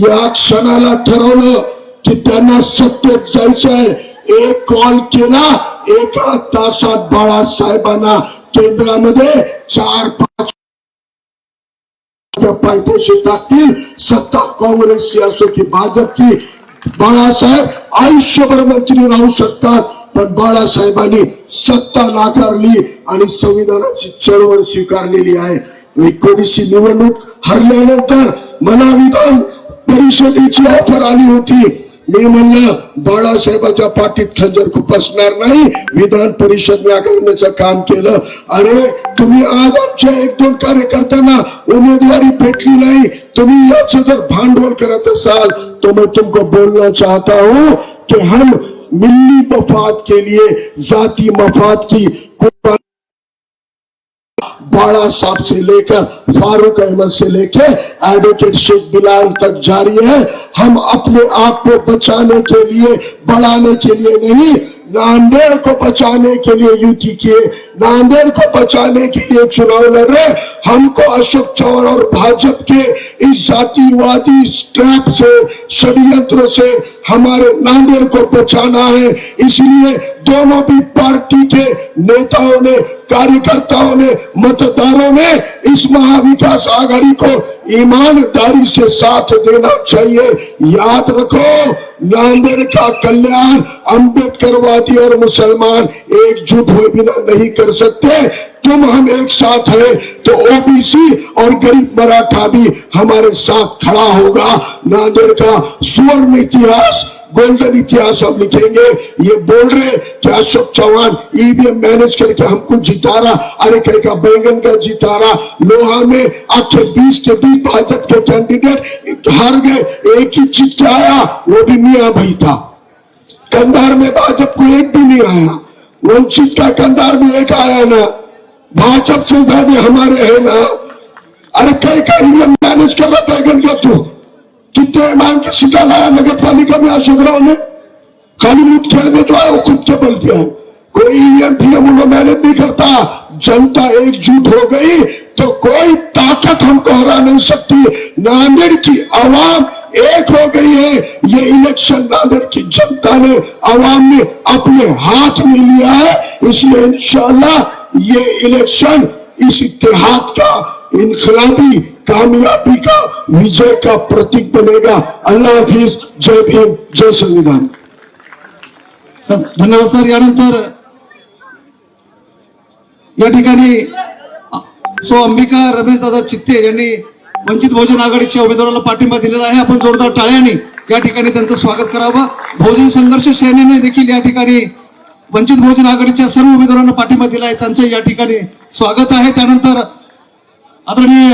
या क्षणाला ठरवलं की त्यांना सत्तेत जायचं आहे. एक कॉल केला, 1 तासात बाळासाहेबांना केंद्रामध्ये 4-5 पायथ्याशी टाकतील. सत्ता काँग्रेसची असो की भाजपची, बाळासाहेब आयुष्यभर मंत्री राहू शकतात. पण बाळासाहेबांनी सत्ता नाकारली आणि संविधानाची चळवळ स्वीकारलेली आहे. 19ची निवडणूक हरल्यानंतर मला विधान परिषदेची ऑफर आली होती. मी म्हणलं बाळासाहेबाच्या पाठीत खंजर खुपसणार नाही, विधान परिषद नाकारण्याचं काम केलं. अरे तुम्ही आज आमच्या 1-2 कार्यकर्त्यांना उमेदवारी भेटली नाही, तुम्ही याचं जर भांडवल करत असाल तो मैं तुमको बोलना चाहता हूं कि हम मिल्ली मफाद के लिए जाती मफाद की कुर्बानी बाड़ा साहब से लेकर फारूक अहमद से लेकर एडवोकेट शेख बिलाल तक जारी है. हम अपने आप को बचाने के लिए, बढ़ाने के लिए नहीं, नांदेड़ को बचाने के लिए युति किए, नांदेड़ को बचाने के लिए चुनाव लड़ रहे. हमको अशोक चौहान और भाजपा के इस जातिवादी ट्रैप से, षड्यंत्र से हमारे नांदेड़ को बचाना है. इसलिए दोनों भी पार्टी के नेताओं ने, कार्यकर्ताओं ने, मतदारों ने इस महाविकास आघाड़ी को ईमानदारी से साथ देना चाहिए. याद रखो, नांदेड़ का कल्याण अम्बेडकरवादी और मुसलमान एकजुट हुए बिना नहीं कर सकते. तुम हम एक साथ है तो ओबीसी और गरीब मराठा भी हमारे साथ खड़ा होगा. नांदेड़ का सुवर्ण इतिहास, गोल्डन इतिहास हम लिखेंगे. ये बोल रहे कि अशोक चौहान ईवीएम मैनेज करके हमको जिता रहा. अरे कहेगा बैंगन का जिता रहा. लोहा में आखिर 20 के 20 भाजपा के कैंडिडेट हार गए, एक ही जीत के आया, वो भी मियां भाई था. कंधार में भाजपा को एक भी नहीं आया, वंचित का कंधार में एक आया ना. भाजपा से ज्यादा हमारे है ना. अरे कहीं ईवीएम मैनेज कर रहा बैंगन का तू. कितने मान के सीटा लाया नगर पालिका में अशोक राव ने. खाली मुठ खेलने जो है वो खुद के बल पे है. कोई ईवीएम पीएम उन्होंने मेहनत नहीं करता. जनता एकजुट हो गई तो कोई ताकत हमको हरा नहीं सकती. नांदेड़ की आवाम एक हो गई है. ये इलेक्शन नांदेड़ की जनता ने, आवाम ने अपने हाथ में लिया है. इसलिए इंशाअल्लाह ये इलेक्शन इस इत्तेहाद का, इनकलाबी कामयाबी का, विजय का प्रतीक बनेगा. अल्लाह हाफिज. जय भीम, जय संविधान. धन्यवाद सर. यानंतर या ठिकाणी अंबिका रमेश दादा चित्ते यांनी वंचित बहुजन आघाडीच्या उमेदवाराला पाठिंबा दिलेला आहे. आपण जोरदार टाळ्याने या ठिकाणी त्यांचं स्वागत करावं. बहुजन संघर्ष सेनेने देखील या ठिकाणी वंचित बहुजन आघाडीच्या सर्व उमेदवारांना पाठिंबा दिला आहे. त्यांचं या ठिकाणी स्वागत आहे. त्यानंतर आदरणीय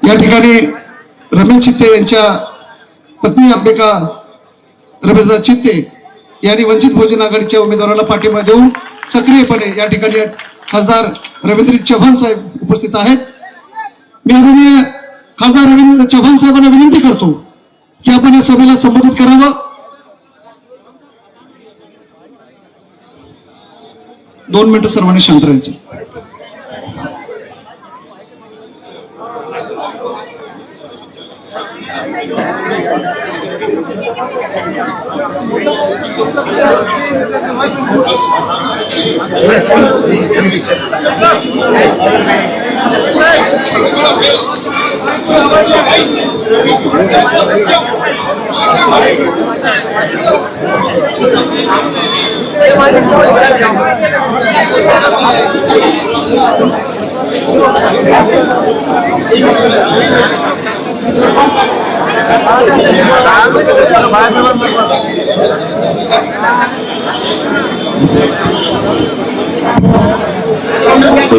या ठिकाणी रमेश चित्ते यांच्या पत्नी अंबिका रमेशदादा चित्ते यांनी वंचित बहुजन आघाडीच्या उमेदवाराला पाठिंबा देऊन सक्रियपणे या ठिकाणी खासदार रवींद्र चव्हाण साहेब उपस्थित आहेत. मी आदरणीय खासदार रवींद्र चव्हाण साहेबांना विनंती करतो की आपण या सभेला संबोधित करावं. 2 मिनिटं सर्वांनी शांत राहायचं.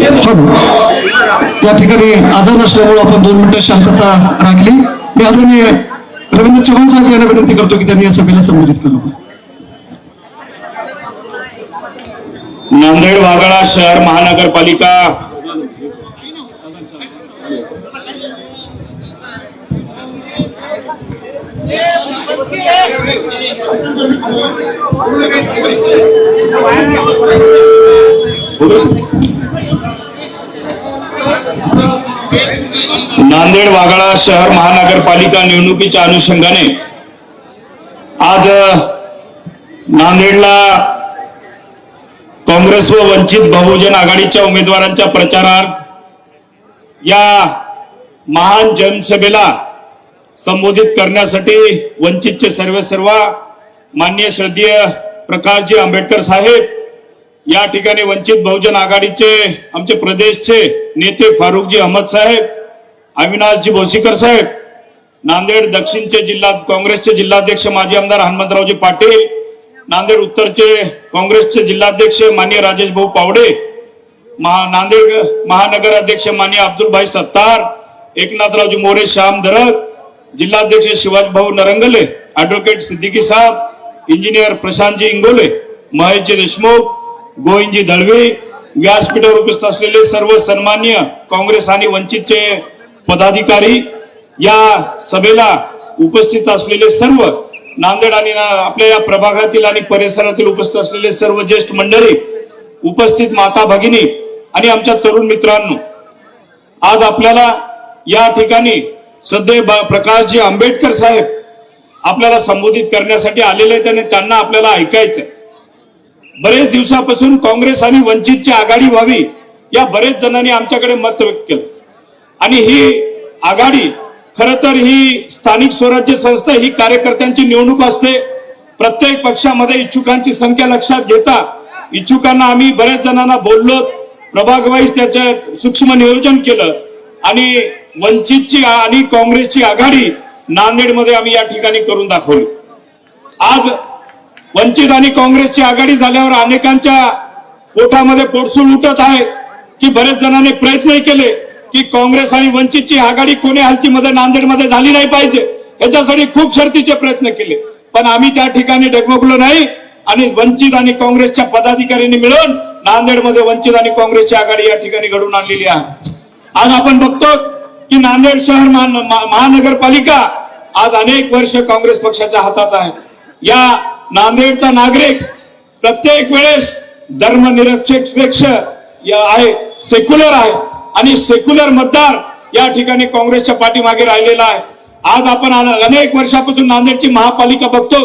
त्या ठिकाणी आजार नसल्यामुळे आपण 2 मिनिटं शांतता राखली. मी आदरणीय रवींद्र चव्हाण साहेब यांना विनंती करतो की त्यांनी या सभेला संबोधित करावं. नांदेड वाघाळा शहर महानगरपालिका नांदेड वाघाळा शहर महानगरपालिका निवडणुकीच्या अनुषंगाने आज नांदेडला काँग्रेस व वंचित बहुजन आघाडीच्या उमेदवारांच्या प्रचारार्थ या महान जनसभेला संबोधित करण्यासाठी वंचितचे सर्व माननीय श्रद्धेय प्रकाशजी आंबेडकर साहेब, या ठिकाणी वंचित बहुजन आघाडीचे आमचे प्रदेशचे नेते फारुकजी अहमद साहेब, अविनाशजी भोसीकर साहेब, नांदेड दक्षिणचे काँग्रेसचे जिल्हाध्यक्ष माजी आमदार हनुमंतरावजी पाटील, नांदेड उत्तरचे काँग्रेसचे जिल्हाध्यक्ष माननीय राजेश भाऊ पावडे, नांदेड महानगर अध्यक्ष माननीय अब्दुलभाई सत्तार, एकनाथरावजी मोरे श्याम दरक, जिल्हाध्यक्ष शिवाजी भाऊ नरंगले, ऍडव्होकेट सिद्दीकी साहेब, इंजिनियर प्रशांतजी इंगोले, महेशजी देशमुख, गोविंदजी दळवी, व्यासपीठावर उपस्थित असलेले सर्व सन्माननीय काँग्रेस आणि वंचितचे पदाधिकारी, या सभेला उपस्थित असलेले सर्व नांदेड आणि आपल्या या प्रभागातील आणि परिसरातील उपस्थित असलेले सर्व ज्येष्ठ मंडळी, उपस्थित माता भगिनी आणि आमच्या तरुण मित्रांनो, आज आपल्याला या ठिकाणी श्रद्धेय प्रकाशजी आंबेडकर साहेब आपल्याला संबोधित करण्यासाठी आलेले आहेत आणि त्यांना आपल्याला ऐकायचं. बरेच दिवसापासून काँग्रेस आणि वंचितची आघाडी व्हावी या बरेच जणांनी आमच्याकडे मत व्यक्त केलं आणि ही आघाडी खरं तर ही स्थानिक स्वराज्य संस्था ही कार्यकर्त्यांची निवडणूक असते. प्रत्येक पक्षामध्ये इच्छुकांची संख्या लक्षात घेता इच्छुकांना आम्ही बरेच जणांना बोललो, प्रभाग वाईज त्याचं सूक्ष्म नियोजन केलं आणि वंचितची आणि काँग्रेसची आघाडी नांदेडमध्ये आम्ही या ठिकाणी करून दाखवली. आज वंचित आणि काँग्रेसची आघाडी झाल्यावर अनेकांच्या पोटामध्ये पोटसूळ उठत आहे की बरेच जणांनी प्रयत्न केले की काँग्रेस आणि वंचितची आघाडी कोणी हालतीमध्ये नांदेडमध्ये झाली नाही पाहिजे, याच्यासाठी खूप शर्तीचे प्रयत्न केले, पण आम्ही त्या ठिकाणी डगमगलो नाही आणि वंचित आणि काँग्रेसच्या पदाधिकाऱ्यांनी मिळून नांदेडमध्ये वंचित आणि काँग्रेसची आघाडी या ठिकाणी घडवून आणलेली आहे. आज आपण बघतो की नांदेड शहर महानगरपालिका आज अनेक वर्ष काँग्रेस पक्षाच्या हातात आहे. या नांदेडचा नागरिक प्रत्येक वेळेस धर्मनिरपेक्ष आहे, सेक्युलर आहे आणि सेक्युलर मतदार या ठिकाणी काँग्रेसच्या पाठीमागे राहिलेला आहे. आज आपण अनेक वर्षापासून नांदेडची महापालिका बघतो.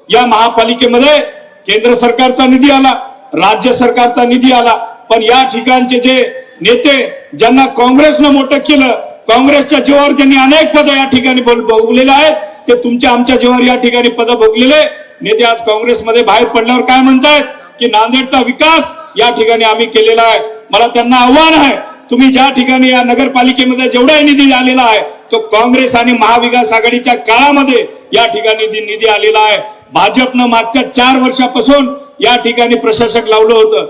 या महापालिकेमध्ये केंद्र सरकारचा निधी आला, राज्य सरकारचा निधी आला, पण या ठिकाणचे जे नेते ज्यांना काँग्रेसनं मोठं केलं, काँग्रेसच्या जीवावर ज्यांनी अनेक पदं या ठिकाणी भोगलेले आहेत, ते तुमच्या आमच्या जीवावर या ठिकाणी पदं भोगलेले नेते आज काँग्रेसमध्ये बाहेर पडल्यावर काय म्हणतायत की नांदेडचा विकास या ठिकाणी आम्ही केलेला आहे. मला त्यांना आव्हान आहे, तुम्ही ज्या ठिकाणी या नगरपालिकेमध्ये जेवढा निधी आलेला आहे तो काँग्रेस आणि महाविकास आघाडीच्या काळामध्ये या ठिकाणी निधी आलेला आहे. भाजपनं मागच्या 4 वर्षापासून या ठिकाणी प्रशासक लावलं होतं.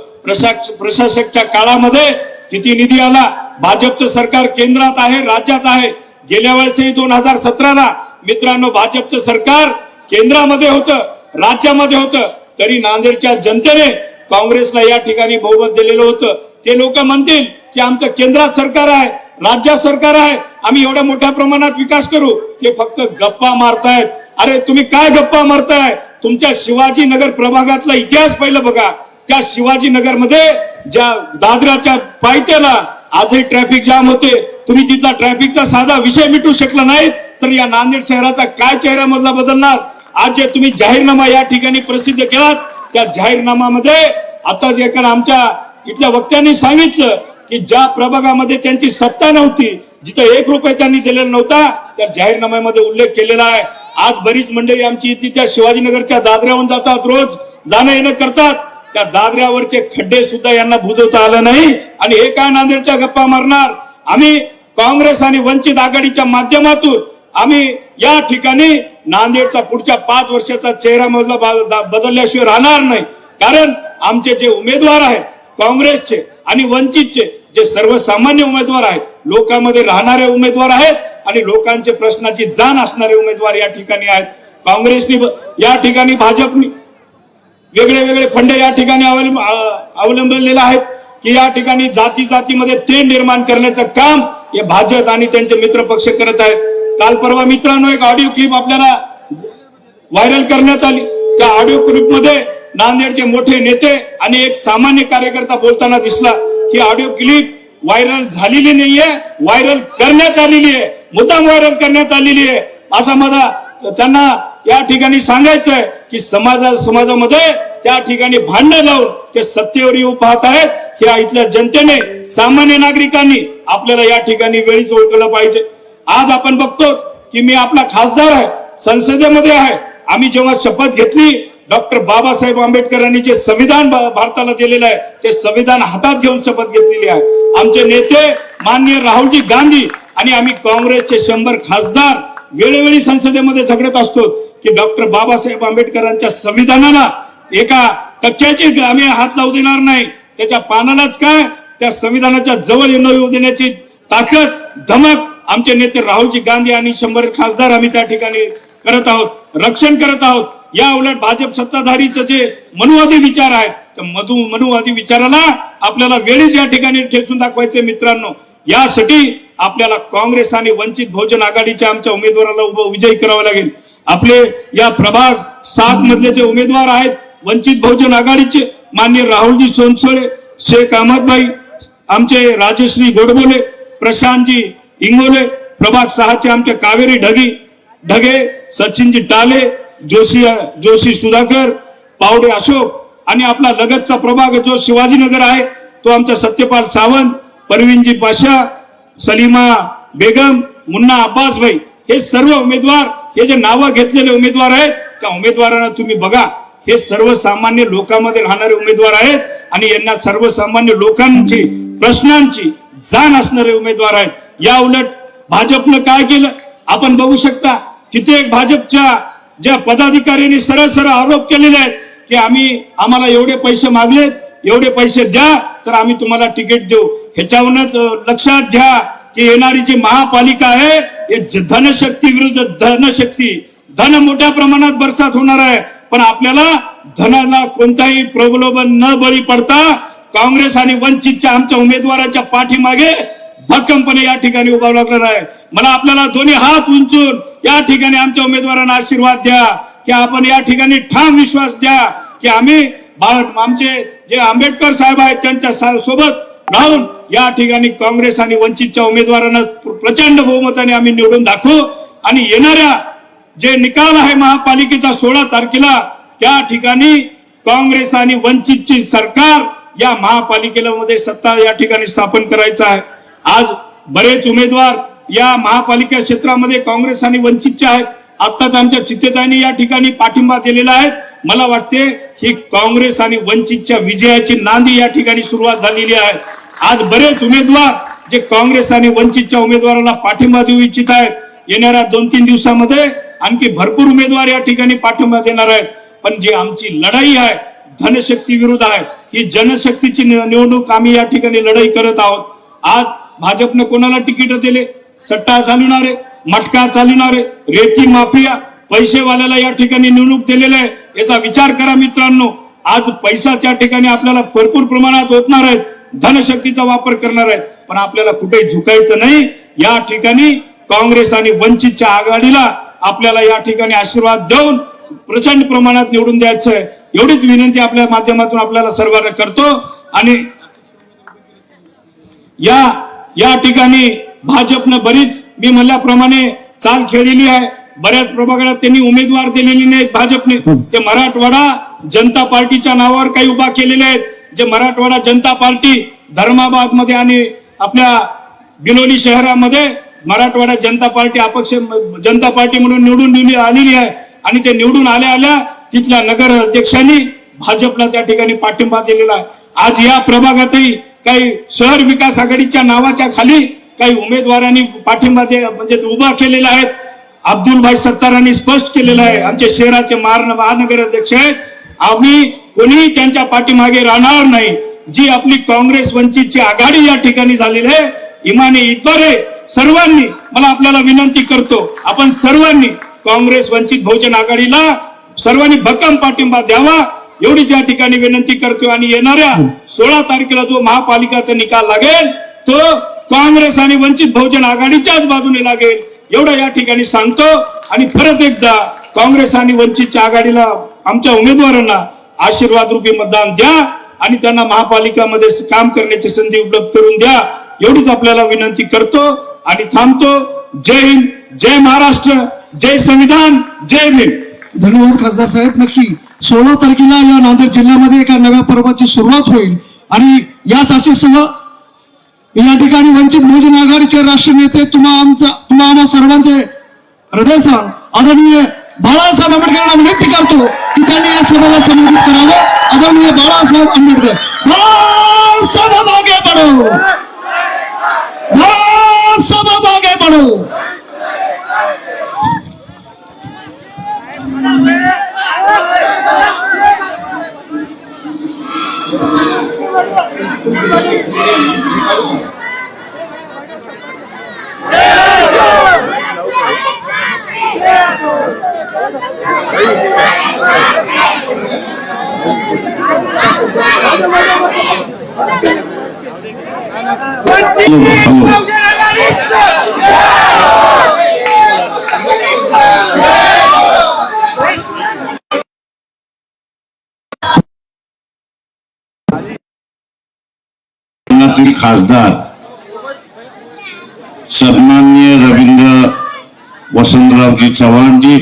प्रशासकच्या काळामध्ये किती निधी आला? भाजपचं सरकार केंद्रात आहे, राज्यात आहे. गेल्या वेळेसही 2017ला मित्रांनो भाजपचं सरकार केंद्रामध्ये होतं, राज्यामध्ये होतं, तरी नांदेडच्या जनतेने काँग्रेसला या ठिकाणी बहुमत दिलेलं होतं. ते लोक म्हणतील की आमचं केंद्रात सरकार आहे, राज्यात सरकार आहे, आम्ही एवढ्या मोठ्या प्रमाणात विकास करू. ते फक्त गप्पा मारतायत. अरे तुम्ही काय गप्पा मारताय? तुमच्या शिवाजीनगर प्रभागातला इतिहास पहिलं बघा. त्या शिवाजीनगरमध्ये ज्या दादराच्या पायथ्याला आजही ट्रॅफिक जाम होते. तुम्ही तिथला ट्रॅफिकचा साधा विषय मिटू शकला नाही तर या नांदेड शहराचा काय चेहरा मधला बदलणार? आज जे तुम्ही जाहीरनामा या ठिकाणी प्रसिद्ध केलात, त्या जाहीरनाम्यामध्ये आता जे आमच्या इथल्या वक्त्यांनी सांगितलं की ज्या प्रभागामध्ये त्यांची सत्ता नव्हती, जिथं 1 रुपये त्यांनी दिलेला नव्हता, त्या जाहीरनाम्यामध्ये उल्लेख केलेला आहे. आज बरीच मंडळी आमची इथली त्या शिवाजीनगरच्या दादऱ्याहून जातात, रोज जाणं येणं करतात. त्या दादऱ्यावरचे खड्डे सुद्धा यांना बुजवता आलं नाही आणि हे काय नांदेडच्या गप्पा मारणार? आम्ही काँग्रेस आणि वंचित आघाडीच्या माध्यमातून आम्ही या ठिकाणी नांदेडचा पुढच्या 5 वर्षाचा चेहरा मधला बदलल्याशिवाय राहणार नाही. कारण आमचे जे उमेदवार आहेत काँग्रेसचे आणि वंचितचे जे सर्वसामान्य उमेदवार आहेत, लोकांमध्ये राहणारे उमेदवार आहेत आणि लोकांचे प्रश्नाची जाण असणारे उमेदवार या ठिकाणी आहेत. काँग्रेसने या ठिकाणी, भाजपने वेगळे वेगळे फंड या ठिकाणी अवलंबलेले आहेत की या ठिकाणी जाती जातीमध्ये ते निर्माण करण्याचं काम हे भाजप आणि त्यांचे मित्र पक्ष करत आहेत. काल परवा मित्रांनो एक ऑडिओ क्लिप आपल्याला व्हायरल करण्यात आली. त्या ऑडिओ क्लिप मध्ये नांदेडचे मोठे नेते आणि एक सामान्य कार्यकर्ता बोलताना दिसला. ही ऑडिओ क्लिप व्हायरल झालेली नाहीये, व्हायरल करण्यात आलेली आहे, मुद्दाम व्हायरल करण्यात आलेली आहे. असं मला त्यांना या ठिकाणी सांगायचं आहे की समाजामध्ये त्या ठिकाणी भांडण लावून ते सत्तेवर येऊ पाहत आहेत. ह्या इथल्या जनतेने, सामान्य नागरिकांनी आपल्याला या ठिकाणी वेळीच ओळखलं पाहिजे. आज आपण बघतो की मी आपला खासदार आहे, संसदेमध्ये आहे. आम्ही जेव्हा शपथ घेतली, डॉक्टर बाबासाहेब आंबेडकरांनी जे संविधान भारताला दिलेलं आहे ते संविधान हातात घेऊन शपथ घेतलेली आहे. आमचे नेते माननीय राहुलजी गांधी आणि आम्ही काँग्रेसचे 100 खासदार वेळोवेळी संसदेमध्ये झगडत असतो की डॉक्टर बाबासाहेब आंबेडकरांच्या संविधानाला एका टक्क्याची आम्ही हात लावू देणार नाही. त्याच्या पानालाच काय, त्या संविधानाच्या जवळ येऊ देण्याची ताकद, धमक आमचे नेते राहुलजी गांधी आणि 100 खासदार आम्ही त्या ठिकाणी करत आहोत, रक्षण करत आहोत. या उलट भाजप सत्ताधारीचे जे मनुवादी विचार आहेत, त्या मनुवादी विचाराला आपल्याला वेळीच या ठिकाणी ठेचून दाखवायचे. मित्रांनो, यासाठी आपल्याला काँग्रेस आणि वंचित बहुजन आघाडीच्या आमच्या उमेदवाराला विजयी करावा लागेल. आपले या प्रभाग 7 मधले जे उमेदवार आहेत वंचित बहुजन आघाडीचे, माननीय राहुलजी सोनसोळे, शेख अहमदभाई, आमचे राजश्री गोडबोले, प्रशांतजी इंगोले, प्रभाग 6चे आमचे कावेरी ढगे, सचिनजी टाले, जोशी सुधाकर, पावडे अशोक आणि आपला लगतचा प्रभाग जो शिवाजीनगर आहे तो आमचा सत्यपाल सावंत, परवीनजी पाशा, सलीमा बेगम, मुन्ना अब्बास भाई, हे सर्व उमेदवार, हे जे नावं घेतलेले उमेदवार आहेत त्या उमेदवारांना तुम्ही बघा. हे सर्वसामान्य लोकांमध्ये राहणारे उमेदवार आहेत आणि यांना सर्वसामान्य लोकांची प्रश्नांची जाण असणारे उमेदवार आहेत. या उलट भाजपनं काय केलं आपण बघू शकता. कित्येक भाजपच्या ज्या पदाधिकाऱ्यांनी सरळ सरळ आरोप केलेले आहेत की आम्हाला एवढे पैसे मागलेत, एवढे पैसे द्या तर आम्ही तुम्हाला तिकीट देऊ. ह्याच्यावरूनच लक्षात घ्या की येणारी जी महापालिका आहे हे धनशक्ती विरुद्ध धनशक्ती, धन मोठ्या प्रमाणात बरसात होणार आहे. पण आपल्याला धनाला कोणताही प्रलोभन न बळी पडता काँग्रेस आणि वंचितच्या आमच्या उमेदवाराच्या पाठीमागे भक्कमपणे या ठिकाणी उभा लागणार आहे. मला आपल्याला दोन्ही हात उंचून या ठिकाणी आमच्या उमेदवारांना आशीर्वाद द्या की आपण या ठिकाणी ठाम विश्वास द्या की आम्ही आमचे जे आंबेडकर साहेब आहेत त्यांच्या सोबत राहून या ठिकाणी काँग्रेस आणि वंचितच्या उमेदवारांना प्रचंड बहुमताने आम्ही निवडून दाखवू. आणि येणाऱ्या जे निकाल आहे महापालिकेचा 16 तारखेला, त्या ठिकाणी काँग्रेस आणि वंचितची सरकार या महापालिकेला मध्ये सत्ता या ठिकाणी स्थापन करायचं आहे. आज बरेच उमेदवार या महापालिका क्षेत्रामध्ये काँग्रेस आणि वंचितचे आहेत. आत्ताच आमच्या चित्तेताईंनी या ठिकाणी पाठिंबा दिलेला आहे. मला वाटते ही काँग्रेस आणि वंचितच्या विजयाची नांदी या ठिकाणी सुरुवात झालेली आहे. आज बरेच उमेदवार जे काँग्रेस आणि वंचितच्या उमेदवाराला पाठिंबा देऊ इच्छित आहेत. येणाऱ्या 2-3 दिवसामध्ये आणखी भरपूर उमेदवार या ठिकाणी पाठिंबा देणार आहेत. पण जी आमची लढाई आहे धनशक्ती विरुद्ध आहे, ही जनशक्तीची निवडणूक आम्ही या ठिकाणी लढाई करत आहोत. आज भाजपने कोणाला तिकीट दिले? सट्टा चालवणारे, मटका चालवणारे, रेती माफिया, पैसेवाल्याला या ठिकाणी निवडणूक दिलेले आहे. याचा विचार करा मित्रांनो. आज पैसा त्या ठिकाणी आपल्याला भरपूर प्रमाणात होणार आहेत, धनशक्तीचा वापर करणार आहेत. पण आपल्याला कुठे झुकायचं नाही. या ठिकाणी काँग्रेस आणि वंचितच्या आघाडीला आपल्याला या ठिकाणी आशीर्वाद देऊन प्रचंड प्रमाणात निवडून द्यायचं आहे. एवढीच विनंती आपल्या माध्यमातून आपल्याला सर्वांना करतो. आणि या ठिकाणी भाजपनं बरीच मी म्हणल्याप्रमाणे चाल खेळलेली आहे. बऱ्याच प्रभागात त्यांनी उमेदवार दिलेले नाहीत भाजपने. ते मराठवाडा जनता पार्टीच्या नावावर काही उभा केलेले आहेत. जे मराठवाडा जनता पार्टी धर्माबाद मध्ये आणि आपल्या बिलोली शहरामध्ये मराठवाडा जनता पार्टी अपक्ष जनता पार्टी म्हणून निवडून आलेली आहे. आणि ते निवडून आल्या तिथल्या नगर अध्यक्षांनी भाजपला त्या ठिकाणी पाठिंबा दिलेला आहे. आज या प्रभागातही काही शहर विकास आघाडीच्या नावाच्या खाली काही उमेदवारांनी पाठिंबा म्हणजे उभा केलेला आहे. अब्दुल सत्तारांनी स्पष्ट केलेलं आहे, आमचे शहराचे महानगर अध्यक्ष आहेत, आम्ही कोणी त्यांच्या पाठीमागे राहणार नाही. जी आपली काँग्रेस वंचितची आघाडी या ठिकाणी झालेली आहे, इमाने इतबारे सर्वांनी, मला आपल्याला विनंती करतो, आपण सर्वांनी काँग्रेस वंचित बहुजन आघाडीला सर्वांनी भक्कम पाठिंबा द्यावा एवढीच या ठिकाणी विनंती करतो. आणि येणाऱ्या 16 तारखेला जो महापालिकाचा निकाल लागेल तो काँग्रेस आणि वंचित बहुजन आघाडीच्याच बाजूने लागेल एवढं या ठिकाणी सांगतो. आणि परत एकदा काँग्रेस आणि वंचितच्या आघाडीला, आमच्या उमेदवारांना आशीर्वाद रूपी मतदान द्या आणि त्यांना महापालिकामध्ये काम करण्याची संधी उपलब्ध करून द्या एवढीच आपल्याला विनंती करतो आणि थांबतो. जय हिंद, जय महाराष्ट्र, जय संविधान, जय भीम. धन्यवाद खासदार साहेब. नक्की 16 तारखेला या नांदेड जिल्ह्यामध्ये एका नव्या पर्वाची सुरुवात होईल आणि याच आशेसह या ठिकाणी वंचित बहुजन आघाडीचे राष्ट्रीय नेते तुम्हा सर्वांचे हृदयस्थान आदरणीय बाळासाहेब आंबेडकरांना विनंती करतो की त्यांनी या सभेला संबोधित करावं. आदरणीय बाळासाहेब आंबेडकर, बाळासाहेब आगे बढ़ो, बाळासाहेब आगे बढ़ो. खासदार सन्माननीय रवींद्र वसंतरावजी चव्हाणजी,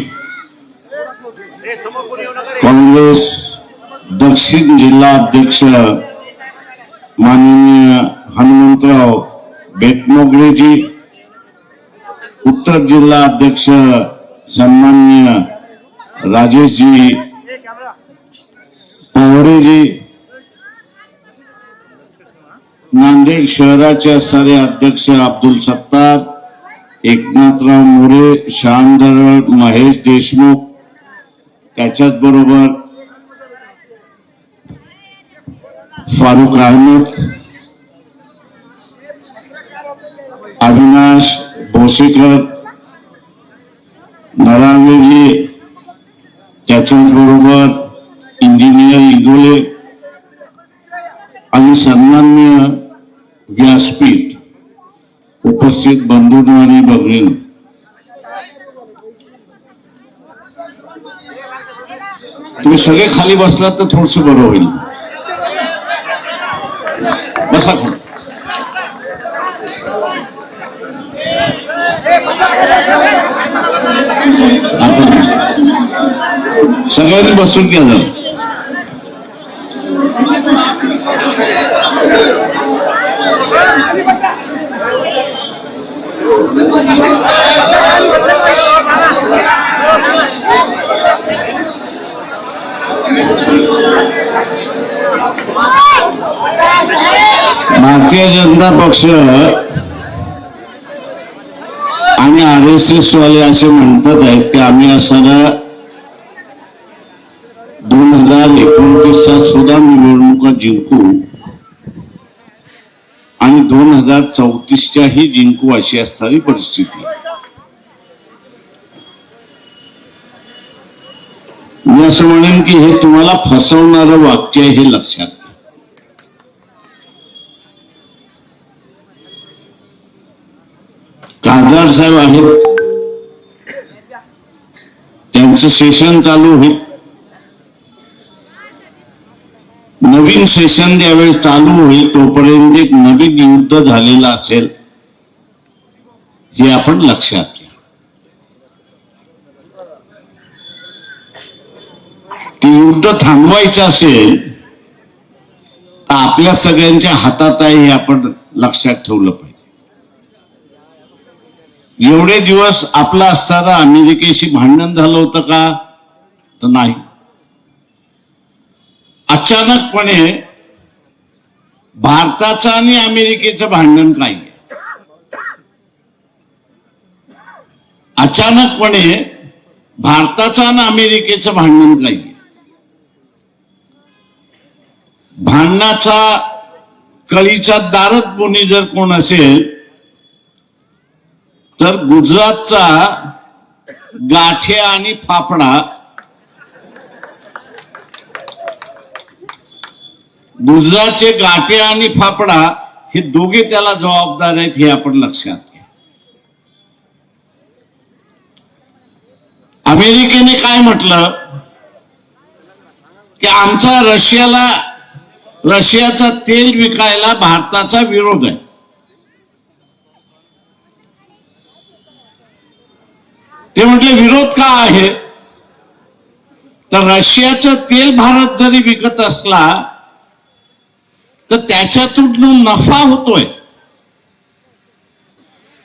काँग्रेस दक्षिण जिल्हा अध्यक्ष माननीय हनुमंतराव बेटमोगरेजी, उत्तर जिल्हा अध्यक्ष सन्माननीय राजेशजी पवारेजी, नांदेड शहराचे सारे अध्यक्ष अब्दुल सत्तार, एकनाथराव मोरे, श्याम दरड, महेश देशमुख, त्याच्याच बरोबर फारुक अहमद, अविनाश भोसेकर, नरांगेजी, त्याच्याच बरोबर इंजिनियर इंगोले आणि सन्माननीय व्यासपीठ उपस्थित बंधूंनो आणि भगिनींनो, तुम्ही सगळे खाली बसलात तर थोडस बरं होईल. बसा खाली. सगळ्यांनी बसून घ्या जरा. भारतीय जनता पक्ष आणि RSS वाले असे म्हणतात आहेत की आम्ही असणाऱ्या 2029 सुद्धा निवडणुका जिंकू आणि 2034 जिंकू अशी असणारी परिस्थिती. मी असं म्हणेन की हे तुम्हाला फसवणारं वाक्य आहे, हे लक्षात घ्या. खासदार साहेब आहेत, त्यांचं सेशन चालू होईल. नवीन सेशन ज्यावेळी चालू होईल तोपर्यंत एक नवीन युद्ध झालेलं असेल हे आपण लक्षात घ्या. ते युद्ध थांबवायचं असेल तर आपल्या सगळ्यांच्या हातात आहे हे आपण लक्षात ठेवलं पाहिजे. एवढे दिवस आपलं असताना अमेरिकेशी भांडण झालं होतं का? तर नाही. अचानकपणे भारताचं आणि अमेरिकेचं भांडण काय? अचानकपणे भारताचं आणि अमेरिकेचं भांडण काय? भांडणाचा कळीचा दारद मुनी जर कोण असेल तर गुजरातचा गाठ्या आणि फाफडा, गुजरातचे गाठे आणि फाफडा हे दोघे त्याला जबाबदार आहेत, हे आपण लक्षात घ्या. अमेरिकेने काय म्हटलं की आमचा रशियाचा तेल विकायला भारताचा विरोध आहे. ते म्हटले विरोध का आहे, तर रशियाचं तेल भारत जरी विकत असला तर त्याच्यातून नफा होतोय,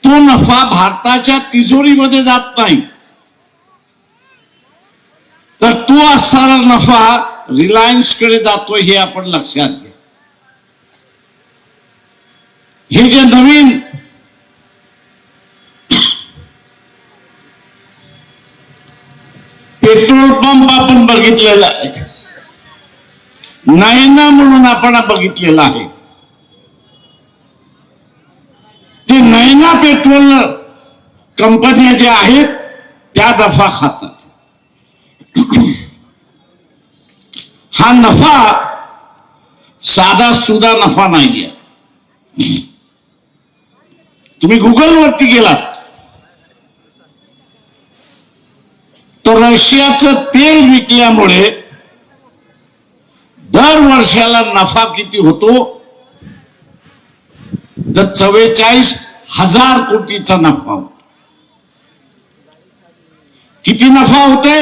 तो नफा भारताच्या तिजोरीमध्ये जात नाही, तर तो असणारा नफा रिलायन्स कडे जातोय, हे आपण लक्षात घ्या. हे जे नवीन पेट्रोल पंप आपण बघितलेला आहे, नैना म्हणून आपण बघितलेला आहे, ते नैना पेट्रोल कंपन्या ज्या आहेत त्या नफा खातात. हा नफा साधा सुधा नफा नाहीये. तुम्ही गुगल वरती गेलात तर रशियाचं तेल विकल्यामुळे दर वर्षाला नफा किती होतो, तर 44,000 कोटीचा नफा होतो. किती नफा होते,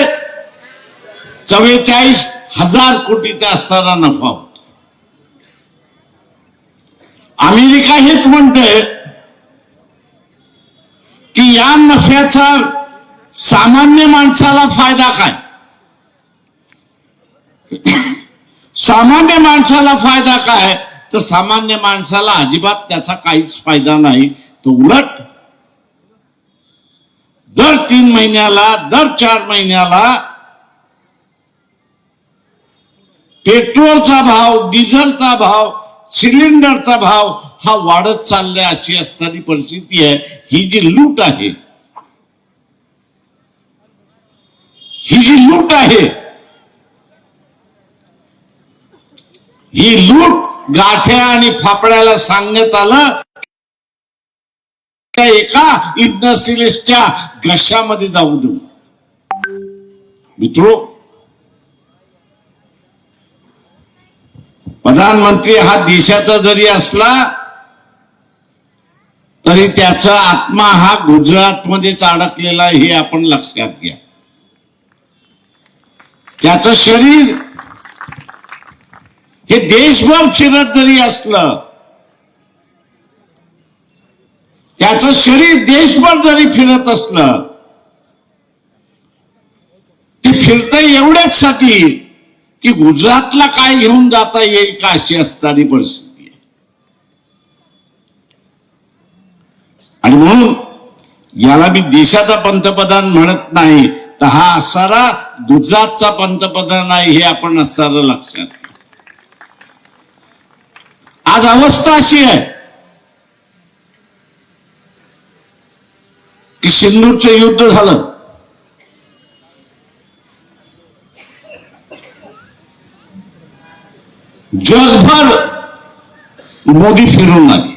44,000 कोटीचा असणारा नफा होतो. अमेरिका हेच म्हणते की या नफ्याचा सामान्य माणसाला फायदा काय. सामान्य माणसाला फायदा काय, तर सामान्य माणसाला अजिबात त्याचा काहीच फायदा नाही. तो उलट दर 3 महिन्याला, दर 4 महिन्याला पेट्रोलचा भाव, डिझेलचा भाव, सिलेंडरचा भाव हा वाढत चाललाय. अशी असणारी परिस्थिती आहे. ही जी लूट आहे, ही जी लूट आहे, ही लूट गाठ्या आणि फाफड्याला सांगण्यात आलं त्या एका इंडस्ट्रियलिस्टच्या घशामध्ये जाऊ देऊ. मित्रो, प्रधानमंत्री हा देशाचा जरी असला तरी त्याचा आत्मा हा गुजरातमध्येच अडकलेला आहे, हे आपण लक्षात घ्या. त्याचं शरीर हे देशभर फिरत जरी असलं, त्याचं शरीर देशभर जरी फिरत असलं, ते फिरतंय एवढ्याच साठी की गुजरातला काय घेऊन जाता येईल का, अशी असणारी परिस्थिती आहे. आणि म्हणून याला मी देशाचा पंतप्रधान म्हणत नाही, तर हा असणारा गुजरातचा पंतप्रधान आहे, हे आपण असणारं लक्षात घ्या. आज अवस्था अशी आहे की सिंदूरचं युद्ध झालं, जगभर मोदी फिरून आले.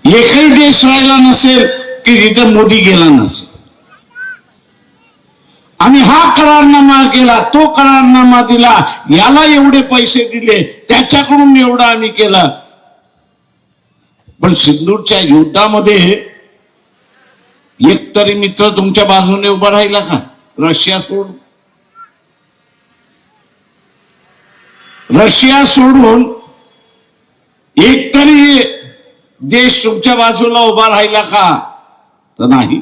एकही देश राहिला नसेल की जिथे मोदी गेला नसेल. आम्ही हा करारनामा केला, तो करारनामा दिला, याला एवढे पैसे दिले, त्याच्याकडून एवढं आम्ही केलं. पण सिंदूरच्या युद्धामध्ये एक तरी मित्र तुमच्या बाजूने उभा राहिला का, रशिया सोडून? रशिया सोडून एक तरी देश तुमच्या बाजूला उभा राहिला का, तर नाही.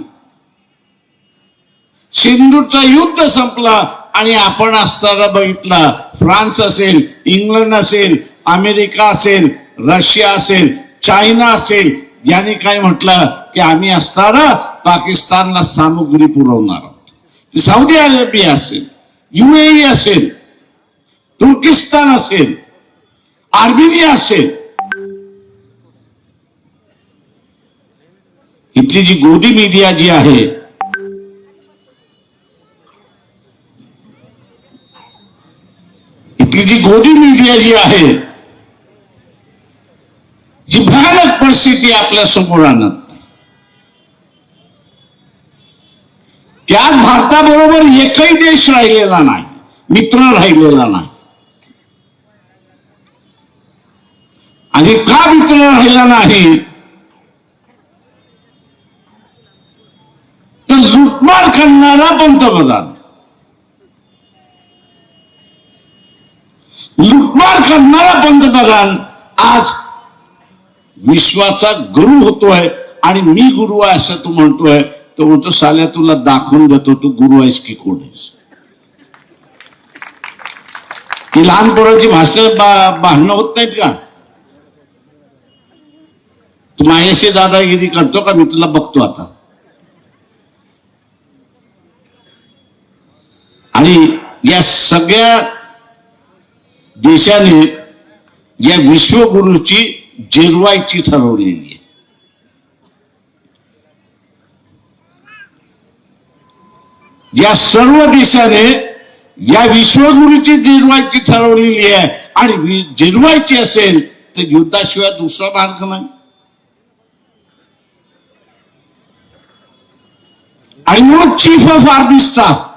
सिंधूचं युद्ध संपलं आणि आपण असताना बघितलं, फ्रान्स असेल, इंग्लंड असेल, अमेरिका असेल, रशिया असेल, चायना असेल, यांनी काय म्हटलं की आम्ही असताना पाकिस्तानला सामुग्री पुरवणार आहोत. सौदी अरेबिया असेल, UAE असेल, तुर्किस्तान असेल, आर्मेनिया असेल, इथली जी गोदी मीडिया जी आहे, इथली जी गोदी मीडिया जी आहे, ही भयानक परिस्थिती आपल्या समोर आणत नाही. त्यात भारताबरोबर एकही देश राहिलेला नाही, मित्र राहिलेला नाही. आणि का मित्र राहिला नाही, तर लुटमार करणारा पंतप्रधान, लुटमार करणारा पंतप्रधान आज विश्वाचा गुरु होतोय. आणि मी गुरु आहे असं तू म्हणतोय. तो म्हणतो साल्या तुला दाखवून देतो तू गुरु आहेस की कोण आहेस. ती लहान पोरांची भाषण भांडणं होत नाहीत का? तू माझ्याशी दादागिरी करतो का? मी तुला बघतो आता. आणि या सगळ्या देशाने या विश्वगुरूची जिरवायची ठरवलेली आहे. या सर्व देशाने या विश्वगुरूची जिरवायची ठरवलेली आहे. आणि जिरवायची असेल तर युद्धाशिवाय दुसरा मार्ग नाही. आणि म्हणून चीफ ऑफ आर्मी स्टाफ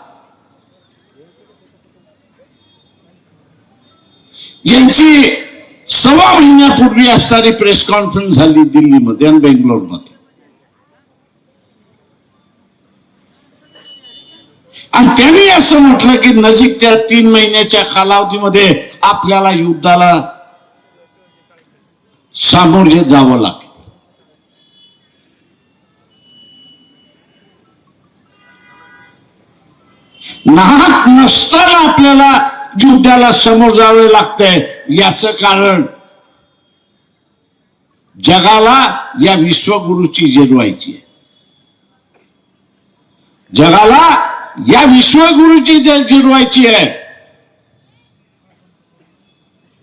यांची 6 महिन्यापूर्वी असणारी प्रेस कॉन्फरन्स झाली दिल्लीमध्ये आणि बेंगलोरमध्ये. आणि त्यांनी असं म्हटलं की नजीकच्या 3 महिन्याच्या कालावधीमध्ये आपल्याला युद्धाला सामोरे जावं लागेल. नाहक नसताना आपल्याला युद्धाला समोर जावे लागतंय. याचं कारण जगाला या विश्वगुरूची जिरवायची आहे. जगाला या विश्वगुरूची जिरवायची आहे.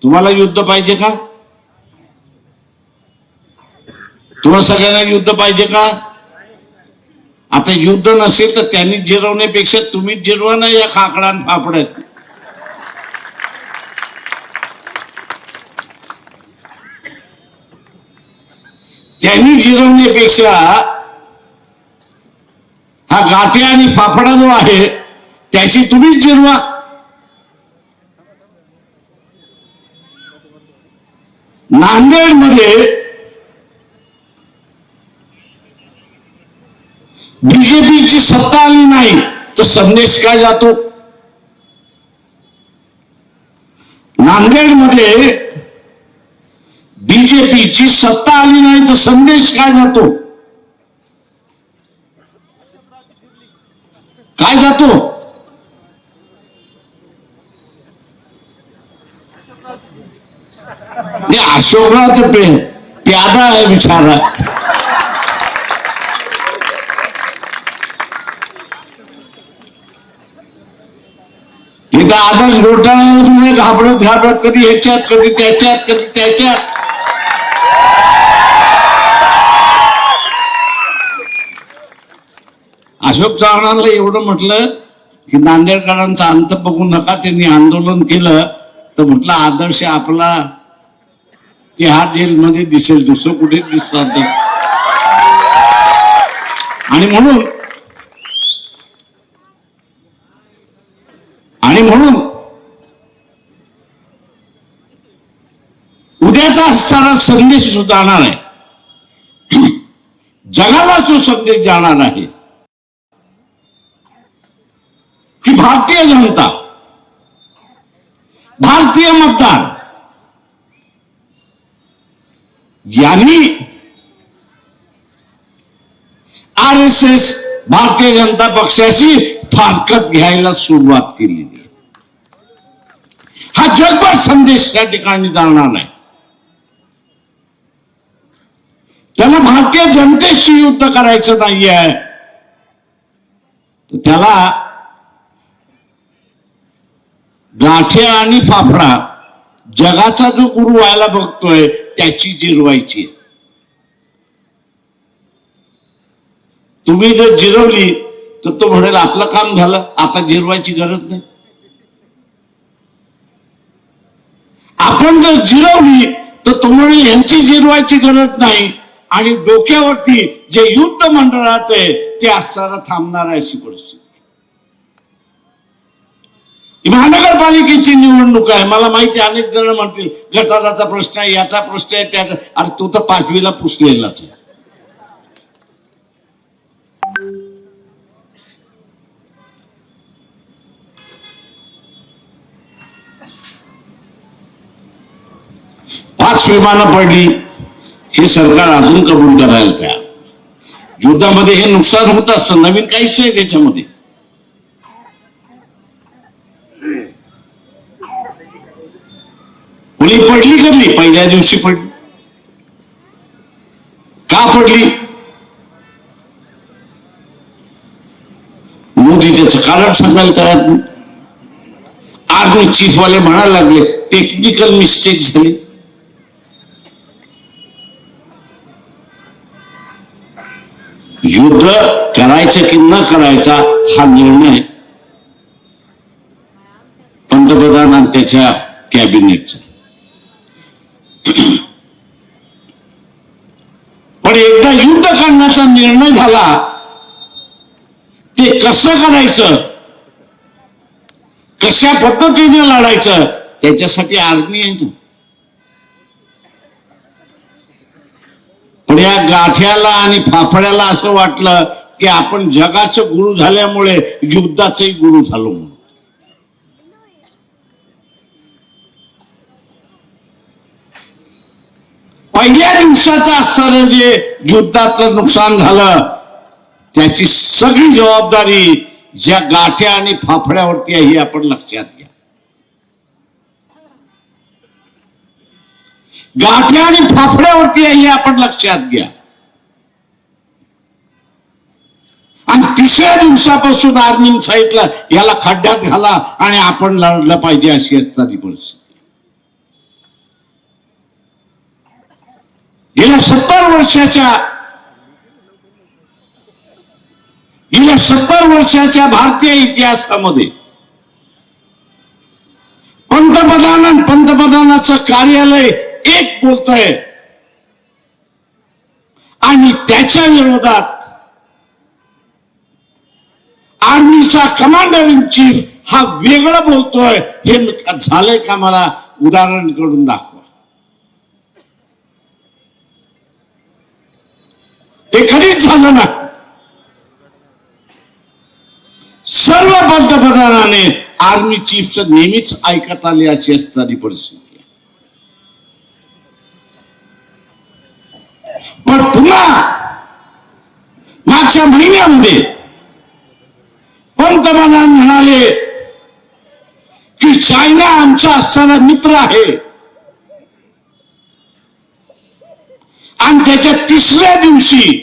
तुम्हाला युद्ध पाहिजे का? तुम्हाला सगळ्यांना युद्ध पाहिजे का? आता युद्ध नसेल तर त्यांनी जिरवण्यापेक्षा तुम्हीच जिरवा ना या खाकडान फाफड्यात. त्यांनी जिरवण्यापेक्षा हा गाठे आणि फाफडा जो आहे त्याची तुम्हीच जिरवा. नांदेडमध्ये बीजेपीची सत्ता आली नाही तर संदेश काय जातो? नांदेडमध्ये बीजेपीची सत्ता आली नाही तर संदेश काय जातो? काय जातो? अशोकराव तर प्यादा आहे बिचारा. तिथं आदर्श घोटाळ्यामध्ये घाबरत घाबरत कधी ह्याच्यात कधी त्याच्यात कधी त्याच्यात. अशोक चव्हाणांना एवढं म्हटलं की नांदेडकरांचा अंत बघू नका. त्यांनी आंदोलन केलं तर म्हटलं आदर्श आपला तिहार जेलमध्ये दिसेल, दुसरं कुठे दिसणार तर. आणि म्हणून उद्याचा असणारा संदेश जाणार आहे. जगाला जो संदेश जाणार आहे की भारतीय जनता, भारतीय मतदार यांनी RSS भारतीय जनता पक्षाशी फारकत घ्यायला सुरुवात केलेली आहे. हा जगभर संदेश त्या ठिकाणी जाणार नाही. त्याला भारतीय जनतेशी युद्ध करायचं नाही आहे, तर त्याला गाठे आणि फाफडा जगाचा जो गुरु व्हायला बघतोय त्याची जिरवायची आहे. तुम्ही जर जिरवली तर तो म्हणेल आपलं काम झालं, आता जिरवायची गरज नाही. आपण जर जिरवली तर तो म्हणेल यांची जिरवायची गरज नाही, आणि डोक्यावरती जे युद्ध मंडळात आहे ते असताना थांबणार आहे अशी परिस्थिती. महानगरपालिकेची निवडणूक आहे. मला माहिती आहे अनेक जण म्हणतील गटाराचा प्रश्न आहे, याचा प्रश्न आहे, त्याचा. अरे तो तर 5वीला पुसलेलाच आहे. पाच विमानं पडली हे सरकार अजून कबूल करायला तयार. युद्धामध्ये हे नुकसान होत असतं, नवीन काहीच नाही त्याच्यामध्ये. कुणी पडली कधी? पहिल्या दिवशी पडली. का पडली? मोदी त्याचं कारण सांगायला तयार नाही. आर्मी चीफवाले म्हणायला लागले टेक्निकल मिस्टेक झाली. युद्ध करायचं की न करायचा हा निर्णय पंतप्रधान आणि त्याच्या कॅबिनेटचा. पण एकदा युद्ध करण्याचा निर्णय झाला, ते कसं करायचं, कशा पद्धतीने लढायचं, त्याच्यासाठी आर्मी आहे ना. पण या गाठ्याला आणि फाफड्याला असं वाटलं की आपण जगाचं गुरु झाल्यामुळे युद्धाचंही गुरु झालो म्हणून. पहिल्या दिवसाचं असताना जे युद्धाचं नुकसान झालं त्याची सगळी जबाबदारी ज्या गाठ्या आणि फाफड्यावरती आहे ही आपण लक्षात घ्या. गाठ्या आणि फाफड्यावरती आहे हे आपण लक्षात घ्या. आणि तिसऱ्या दिवसापासून आर्मी सांगितलं याला खड्ड्यात घाला आणि आपण लढलं पाहिजे अशी असणारी परिस्थिती. गेल्या 70 वर्षाच्या भारतीय इतिहासामध्ये पंतप्रधानाचं कार्यालय एक बोलतोय आणि त्याच्या विरोधात आर्मीचा कमांडर इन चीफ हा वेगळं बोलतोय. हे झालंय का? मला उदाहरण करून दाखवा. ते कधीच झालं ना. सर्व पंतप्रधानाने आर्मी चीफचं नेहमीच ऐकत आले अशी असणारी परिस्थिती. पण पुन्हा मागच्या महिन्यामध्ये पंतप्रधान म्हणाले की चायना आमचा असणारा मित्र आहे, आणि त्याच्या तिसऱ्या दिवशी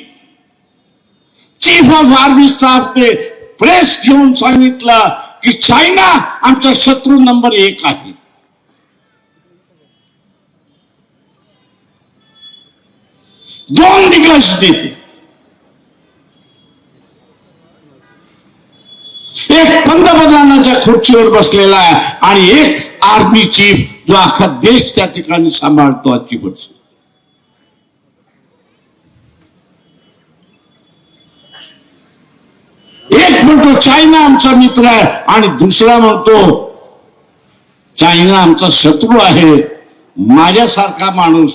चीफ ऑफ आर्मी स्टाफने प्रेस घेऊन सांगितलं की चायना आमचा शत्रू नंबर 1 आहे. दोन दिग्गज देते, एक पंतप्रधानाच्या खुर्चीवर बसलेला आहे आणि एक आर्मी चीफ जो अख्खा देश त्या ठिकाणी सांभाळतो. आजची परिस्थिती एक म्हणतो चायना आमचा मित्र आहे आणि दुसरा म्हणतो चायना आमचा शत्रू आहे. माझ्यासारखा माणूस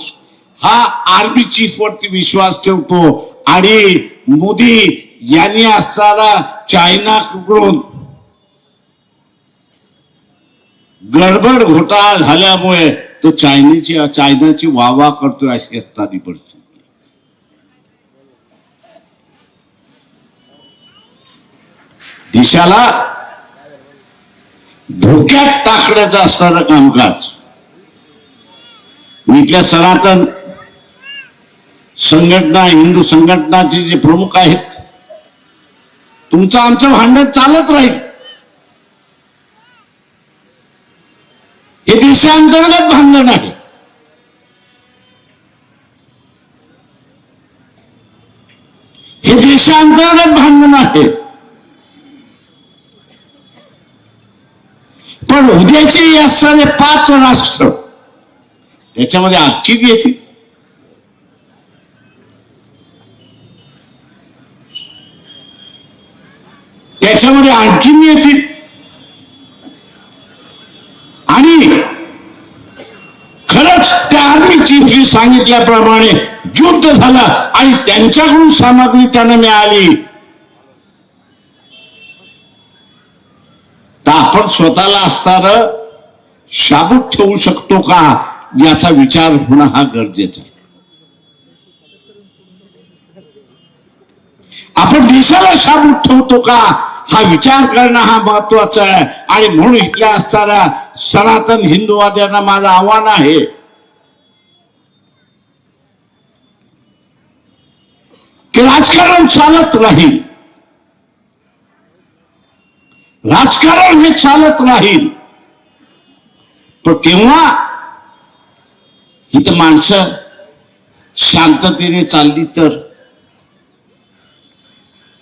हा आर्मी चीफ वरती विश्वास ठेवतो आणि मोदी यांनी असताना चायनाकडून गडबड घोटाळा झाल्यामुळे तो चायनाची वाहवा करतोय अशी असणारी परिस्थिती. देशाला धोक्यात टाकण्याचं असणारं कामकाज इथल्या सनातन संघटना, हिंदू संघटनाचे जे प्रमुख आहेत, तुमचं आमचं भांडण चालत राहील. हे देशांतर्गत भांडण आहे. हे देशांतर्गत भांडण आहे. पण उद्याची असणारे 5 राष्ट्र त्याच्यामध्ये आणखी द्यायची. त्याच्यामध्ये आणखीन येतील आणि खरंच त्या आर्मी चीफशी सांगितल्याप्रमाणे युद्ध झालं आणि त्यांच्याकडून सामग्री त्यांना मिळाली तर आपण स्वतःला असणारं शाबूत ठेवू शकतो का याचा विचार होणं हा गरजेचा आहे. आपण देशाला शाबूत ठेवतो का हा विचार करणं हा महत्वाचा आहे. आणि म्हणून इथल्या असणाऱ्या सनातन हिंदूवाद्यांना माझं आव्हान आहे की राजकारण चालत राहील. राजकारण हे चालत राहील पण तेव्हा इथं माणसं शांततेने चालली तर.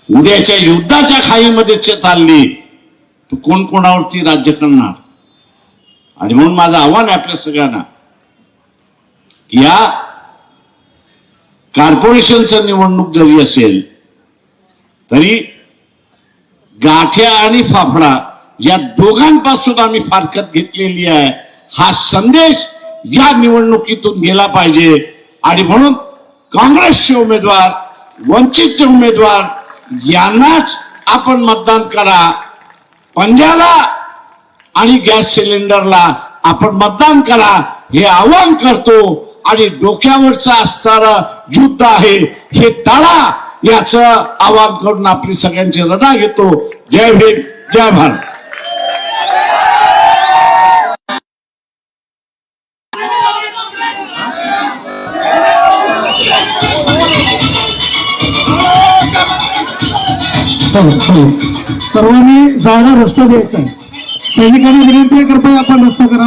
उद्याच्या युद्धाच्या खाईमध्ये चालली तर कोण कोणावरती राज्य करणार. आणि म्हणून माझं आव्हान आहे आपल्या सगळ्यांना की या कॉर्पोरेशनचं निवडणूक जरी असेल तरी गाठ्या आणि फाफडा या दोघांपासून आम्ही फारकत घेतलेली आहे. हा संदेश या निवडणुकीतून गेला पाहिजे. आणि म्हणून काँग्रेसचे उमेदवार, वंचितचे उमेदवार यांनाच आपण मतदान करा. पंजाला आणि गॅस सिलेंडरला आपण मतदान करा हे आवाहन करतो. आणि डोक्यावरचं असणारं युद्ध आहे हे टाळा याचं आवाहन करून आपली सगळ्यांची रजा घेतो. जय भीम, जय भारत. सर्वांनी जागा रस्ता द्यायचा आहे. सैनिकांनी विनंती आहे कृपया आपण रस्ता करा.